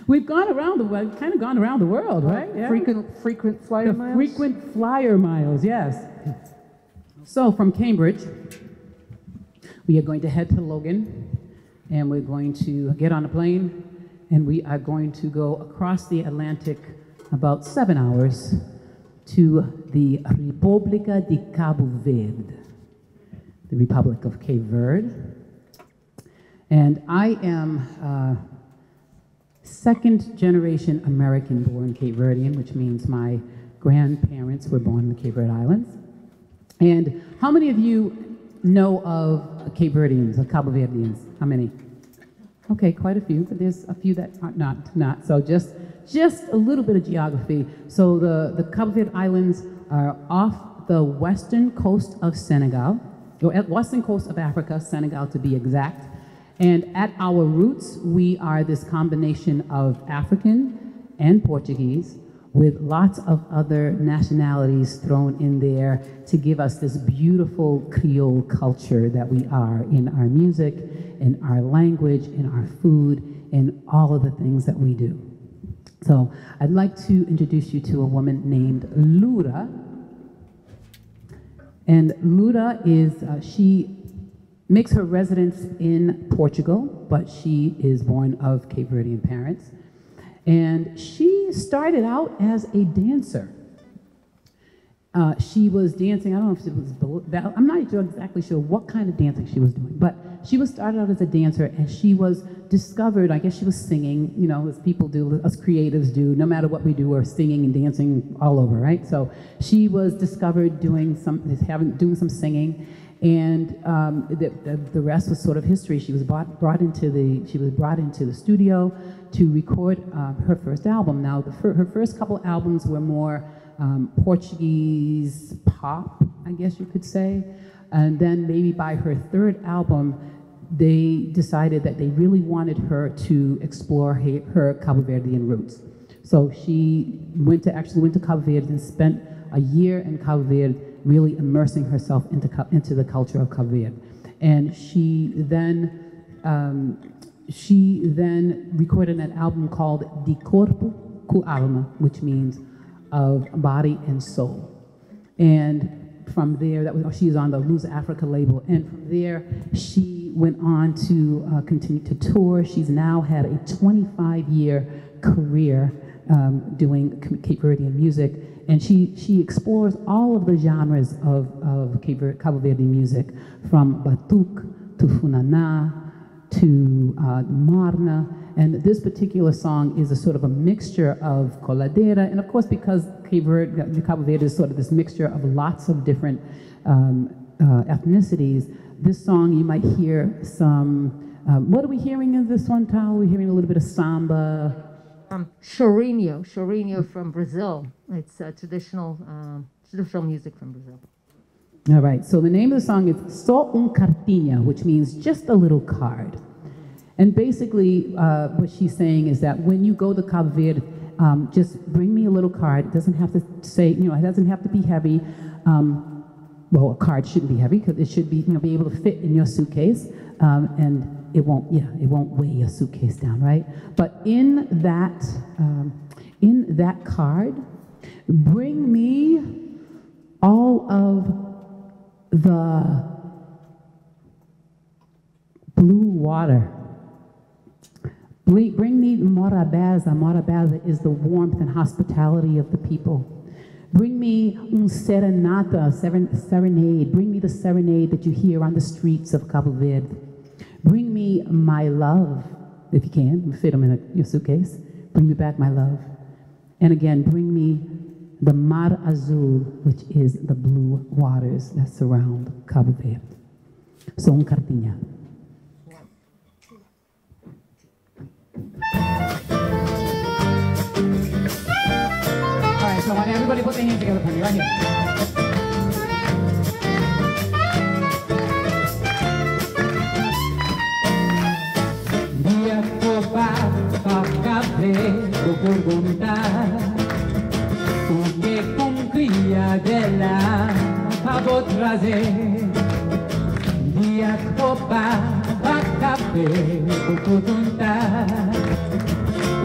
We've gone around the world, kind of gone around the world, right? Yeah. Frequent flyer miles? Frequent flyer miles, yes. So from Cambridge, we are going to head to Logan, and we're going to get on a plane, and we are going to go across the Atlantic about 7 hours to the República de Cabo Verde, the Republic of Cape Verde. And I am second generation American-born Cape Verdean, which means my grandparents were born in the Cape Verde Islands. And how many of you know of Cape Verdeans, or Cabo Verdeans? How many? Okay, quite a few, but there's a few that are not. So just a little bit of geography. So the Cabo Verde Islands are off the western coast of Senegal, or western coast of Africa, Senegal to be exact. And at our roots, we are this combination of African and Portuguese, with lots of other nationalities thrown in there to give us this beautiful Creole culture that we are in our music, in our language, in our food, in all of the things that we do. So I'd like to introduce you to a woman named Lura. And Lura is, she makes her residence in Portugal, but she is born of Cape Verdean parents. And she started out as a dancer. She was dancing, I don't know if it was, I'm not exactly sure what kind of dancing she was doing, but she started out as a dancer, and she was discovered, I guess she was singing, you know, as people do, us creatives do, no matter what we do, we're singing and dancing all over, right? So she was discovered doing some singing, and the rest was sort of history. She was brought into the studio to record her first album. Now, her first couple albums were more Portuguese pop, I guess you could say. And then maybe by her third album, they decided that they really wanted her to explore her Cabo Verdean roots. So she actually went to Cabo Verde and spent a year in Cabo Verde, really immersing herself into the culture of Cabo Verde. And she then recorded an album called De Corpo com Alma, which means of body and soul. And from there, she's on the Luz Africa label, and from there, she went on to continue to tour. She's now had a 25-year career doing Cape Verdean music, and she explores all of the genres of Cabo Verde music, from batuque to funana to marna, and this particular song is a sort of a mixture of coladera, and of course, because Cabo Verde is sort of this mixture of lots of different ethnicities, this song you might hear some, what are we hearing in this one, Tal? We're hearing a little bit of samba. Chorinho from Brazil. It's traditional music from Brazil. All right, so the name of the song is Só cartinha, which means just a little card. And basically, what she's saying is that when you go to Cabo Verde, just bring me a little card. It doesn't have to say, it doesn't have to be heavy. Well, a card shouldn't be heavy, because it should be, be able to fit in your suitcase, and it won't weigh your suitcase down, right? But in that card. Bring me all of the blue water. Bring me morabeza. Morabeza is the warmth and hospitality of the people. Bring me serenata, serenade. Bring me the serenade that you hear on the streets of Cabo Verde. Bring me my love, if you can. Fit them in your suitcase. Bring me back my love. And again, bring me the Mar Azul, which is the blue waters that surround Cabo Verde. So, cartinha. All right, so I want everybody put their hands together for me, right here. Dia copa café, vou perguntar o que cumpria dela acabou trazer. Dia copa café, vou perguntar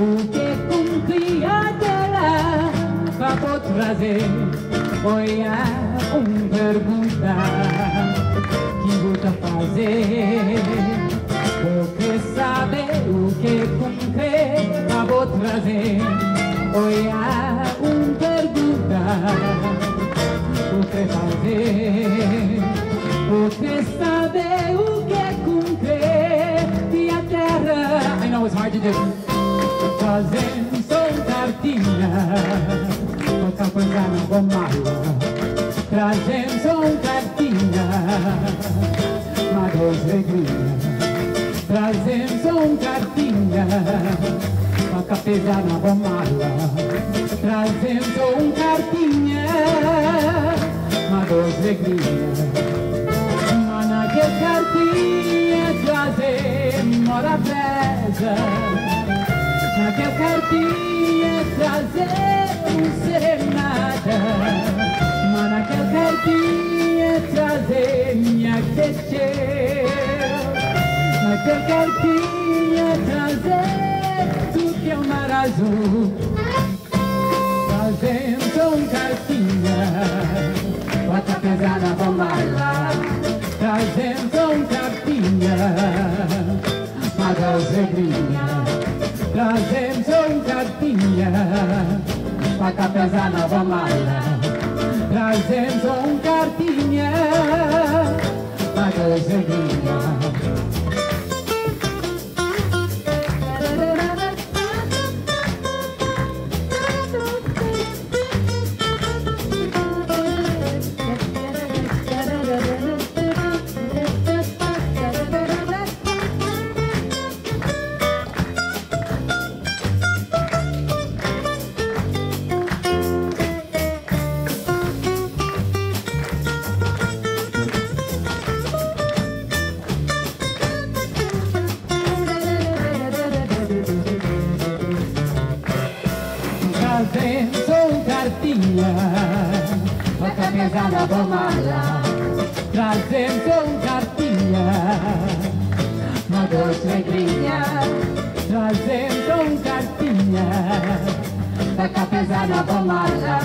o que cumpria dela acabou trazer. Olha, pergunta que vou fazer. Porque sabe o que cumpre, acabou trazer. Olha, pergunta o que fazer. Porque sabe o que cumpre e a terra. I know it's hard to do. Fazendo som cartinha, toca coisa na bomala. Trazendo som cartinha, uma dois regrinha. Trazendo um cartinha, toca pesar na bomala. Trazendo um cartinha, uma dois regrinha. Mana que cartinha trazer mora presa. Naquela cartinha trazer serenata. Mas naquela cartinha trazer minha queixeira. Naquela cartinha trazer tudo que é o mar azul. Trazendo cartinha, bota pesar na bombaila. Trazendo cartinha, mas as regrinhas. Trazendo cartinha, bota pesar na bombaila. Trazendo cartinha, mas as regrinhas. Na bomala, trazendo cartinha, uma doce regrinha, trazendo cartinha, da capesa na bomala,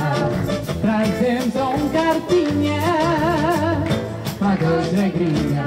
trazendo cartinha, uma doce regrinha.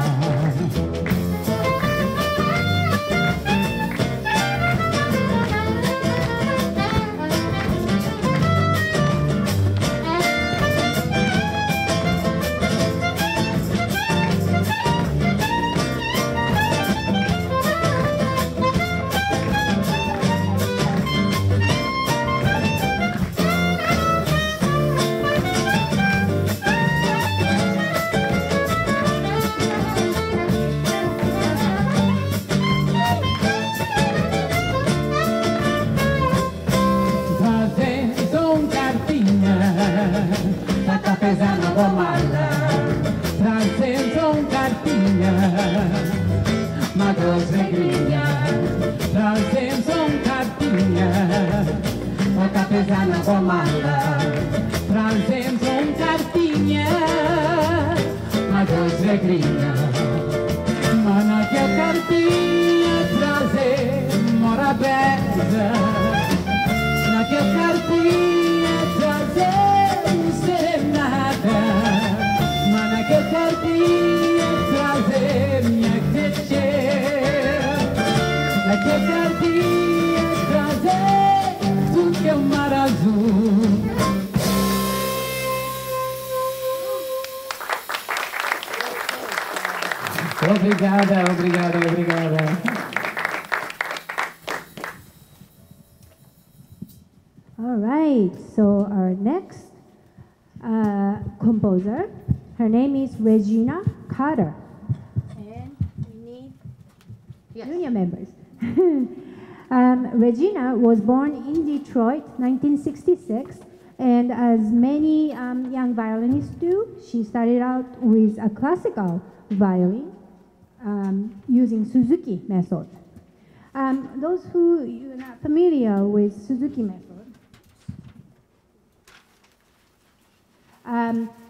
Naquela cartinha ti è trazer minha querer. La cercarti è trazer tudo que é o mar azul. Obrigada, obrigada, obrigada. All right, so our next composer, her name is Regina Carter. And we need junior members. Regina was born in Detroit, 1966, and as many young violinists do, she started out with a classical violin using Suzuki method. Those who are not familiar with Suzuki method,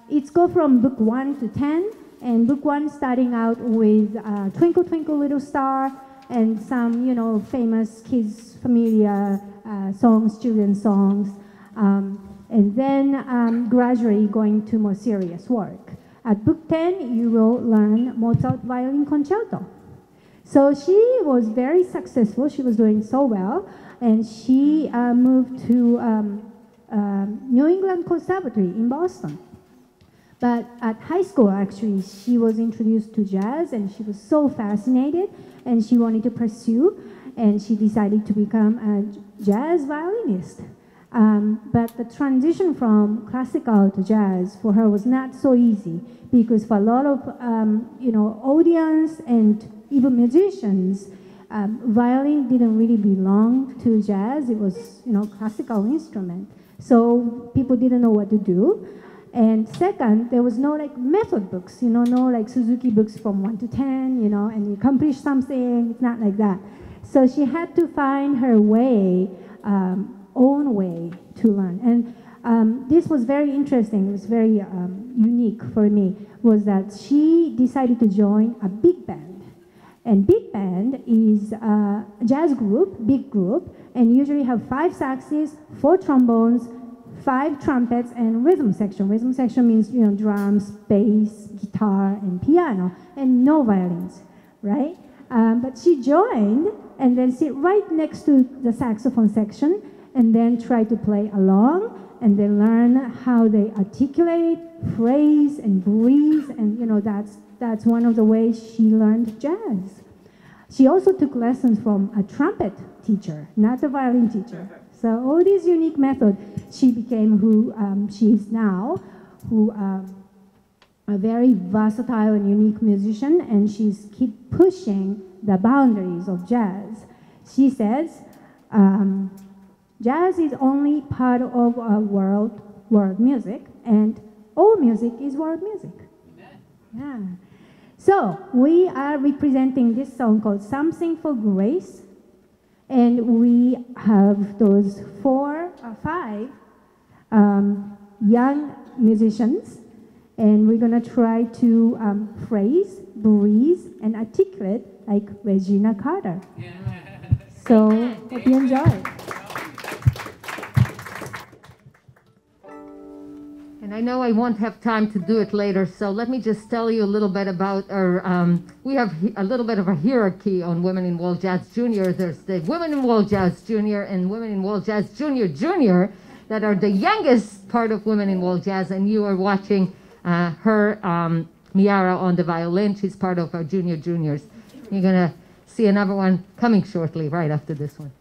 it's go from book 1 to 10, and book 1 starting out with Twinkle Twinkle Little Star and some, you know, famous kids familiar songs, children's songs, and then gradually going to more serious work. At book 10, you will learn Mozart Violin Concerto. So she was very successful. She was doing so well, and she moved to New England Conservatory in Boston. But at high school, actually, she was introduced to jazz, and she was so fascinated, and she wanted to pursue, and she decided to become a jazz violinist. But the transition from classical to jazz for her was not so easy, because for a lot of audience and even musicians, violin didn't really belong to jazz. It was classical instrument, so people didn't know what to do. And second, there was no like method books, no like Suzuki books from 1 to 10, and you accomplish something. It's not like that. So she had to find her way, own way to learn. And this was very interesting. It was very unique for me. Was that she decided to join a big band, and big band is a jazz group, big group, and usually have 5 saxes, 4 trombones, 5 trumpets, and rhythm section. Rhythm section means drums, bass, guitar, and piano, and no violins, right? But she joined and then sit right next to the saxophone section, and then try to play along, and then learn how they articulate, phrase, and breathe, and that's one of the ways she learned jazz. She also took lessons from a trumpet teacher, not a violin teacher. So all these unique methods, she became who she is now, who a very versatile and unique musician, and she's keep pushing the boundaries of jazz. She says, jazz is only part of world music, and all music is world music. Yeah. So we are representing this song called Something for Grace, and we have those 5 young musicians, and we're gonna try to phrase, breathe, and articulate like Regina Carter. So hope you enjoy. And I know I won't have time to do it later, so let me just tell you a little bit about our, we have a little bit of a hierarchy on Women in World Jazz Junior. There's the Women in World Jazz Junior and Women in World Jazz Junior that are the youngest part of Women in World Jazz, and you are watching her, Miara, on the violin. She's part of our juniors. You're gonna see another one coming shortly, right after this one.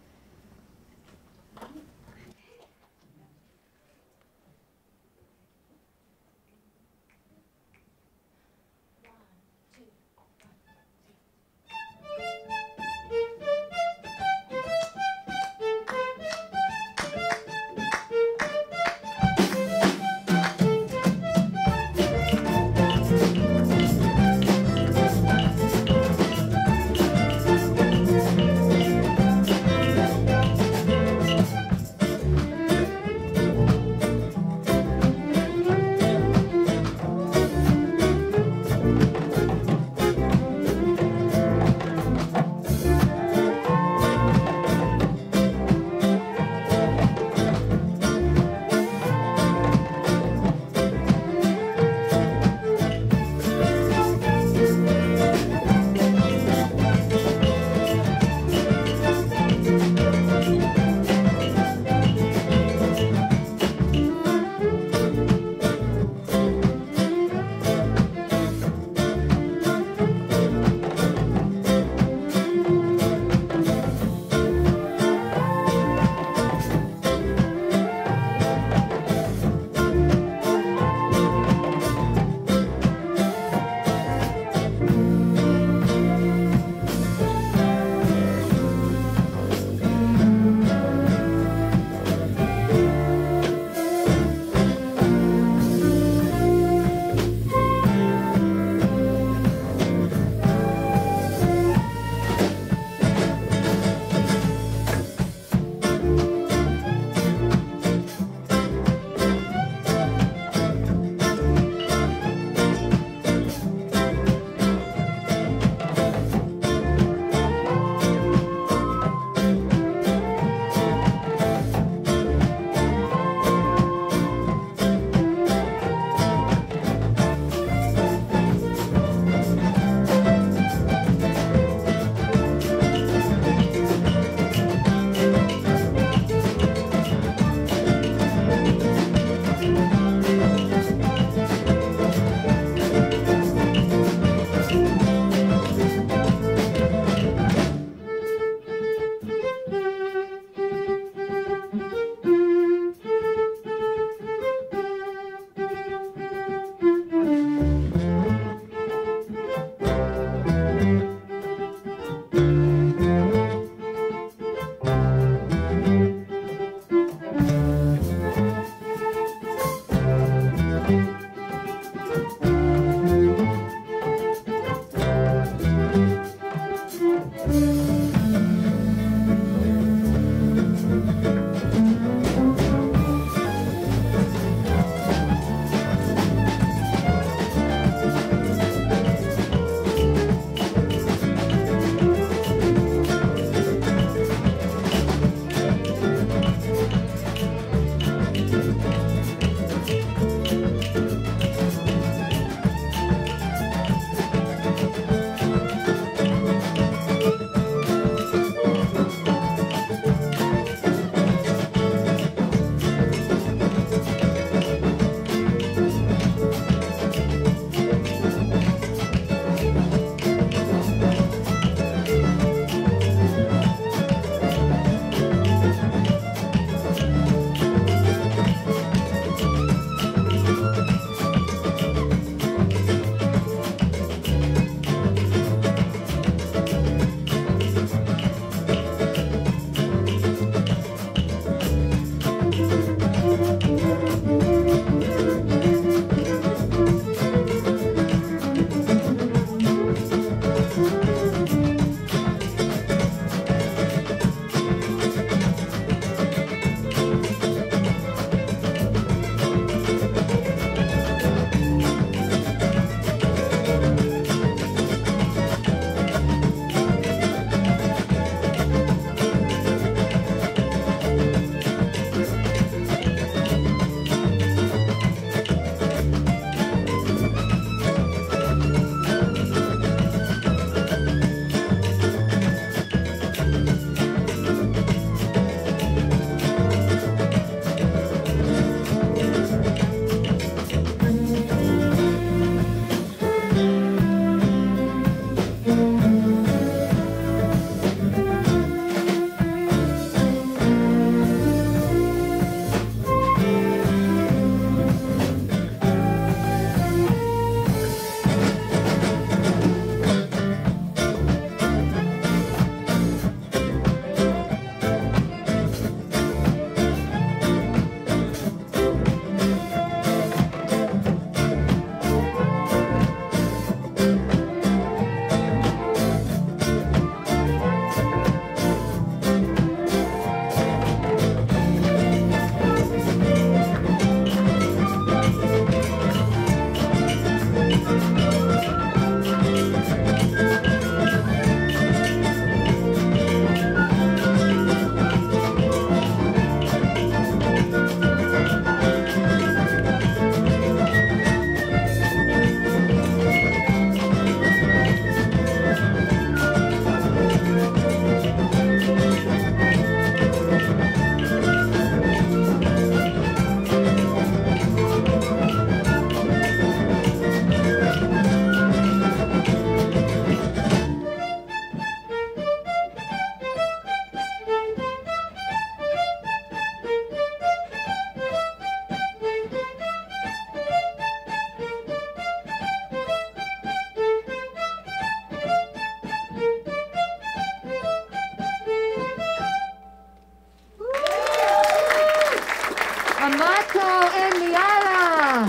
Beto and Miara,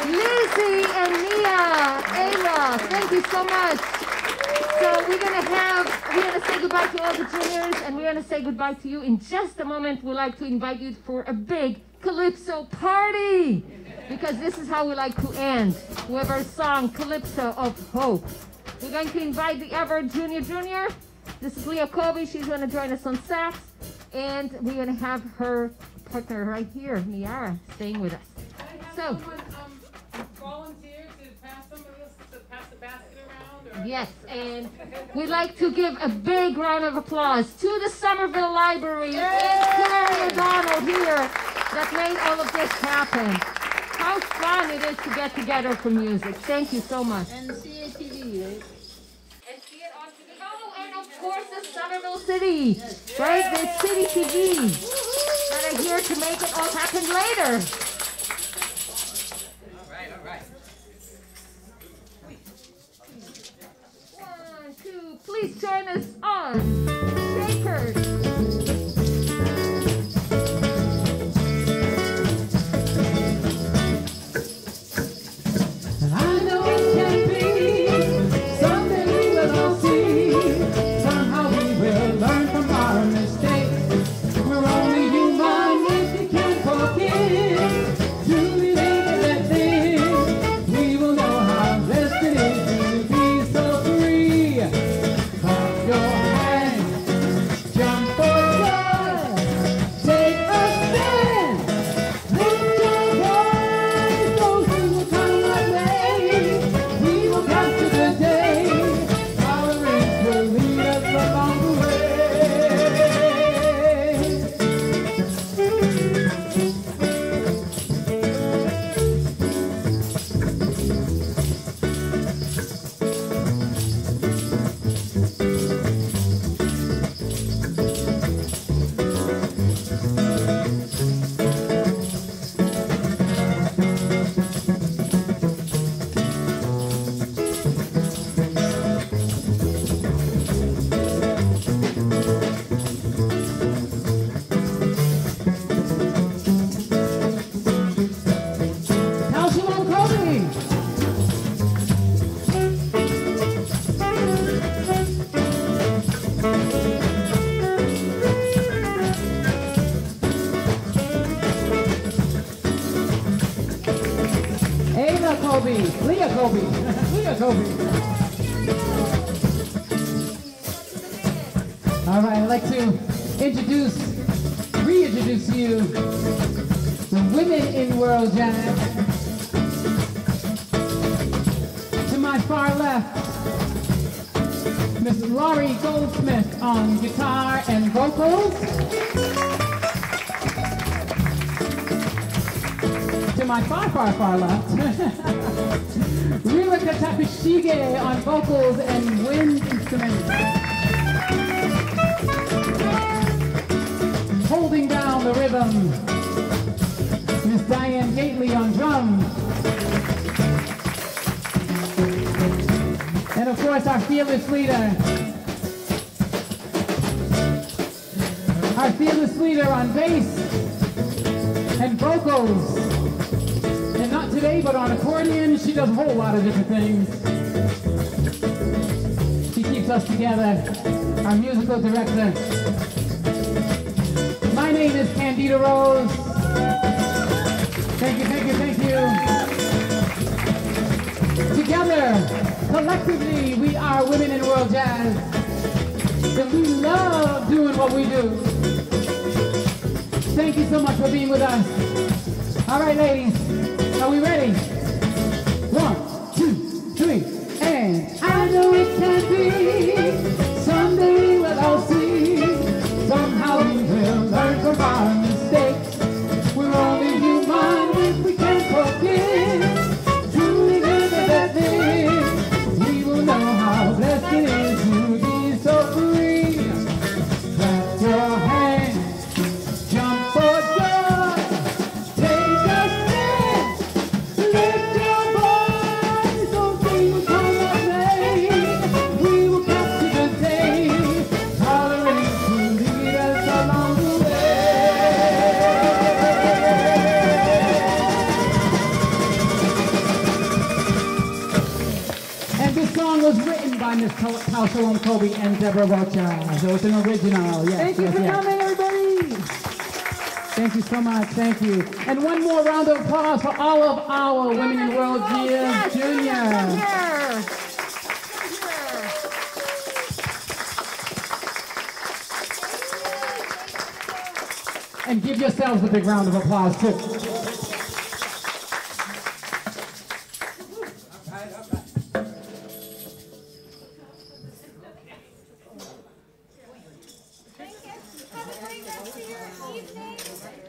Lizzie and Mia, Ayla, thank you so much. So we're gonna say goodbye to all the juniors, and we're gonna say goodbye to you in just a moment. We'd like to invite you for a big Calypso party, because this is how we like to end with our song, Calypso of Hope. We're going to invite the ever junior. This is Leah Goldberg. She's gonna join us on sax, and we're gonna have her partner right here, Miara, staying with us. So, volunteer to pass some of this, to pass the basket around? Or? Yes, and we'd like to give a big round of applause to the Somerville Library and Claire O'Donnell here that made all of this happen. How fun it is to get together for music. Thank you so much. And CATV, right? And see it on TV. Oh, and of course the Somerville City, right? The City TV that are here to make it all happen later. All right. 1, 2, please join us on Shakers. I know it can be, someday we will all see, somehow we will learn from our mistakes. We're only human if we can forgive, truly make that thing, we will know how blessed it is to be so free. Clap your hands, jump for joy, take a stand, lift your voice, those who will come our way, we will capture the day, our race will lead us along the way. Achinoam Kobe. Ava Kobe, Leah Kobe, Leah Kobe. All right, I'd like to reintroduce to you the women in world jazz. To my far left, Miss Laurie Goldsmith on guitar and vocals. To my far left, Rika Takashige on vocals and wind instruments. Holding down the rhythm, Miss Diane Gately on drums. And of course our fearless leader on bass and vocals. And not today, but on accordion, she does a whole lot of different things. She keeps us together, our musical director. My name is Candida Rose. Thank you. Together, collectively, we are Women in World Jazz. And we love doing what we do. Thank you so much for being with us. All right, ladies, are we ready? 1, 2, 3, and I know it can be. Someday we will all see. Somehow we will learn from our mistakes. We're only human if we can forgive. Truly live in that thing. We will know how blessed it is to be so free. Clap your hands, jump for joy, take a stand, lift your voice, don't think we come up there. by Miss Achinoam Kobe and Deborah Rocha. So it's an original. Yes, Thank you yes, for yes. coming, everybody. Thank you so much. Thank you. And one more round of applause for all of our Women in World Jazz Junior. And give yourselves a big round of applause, too. Have a great rest of your evening.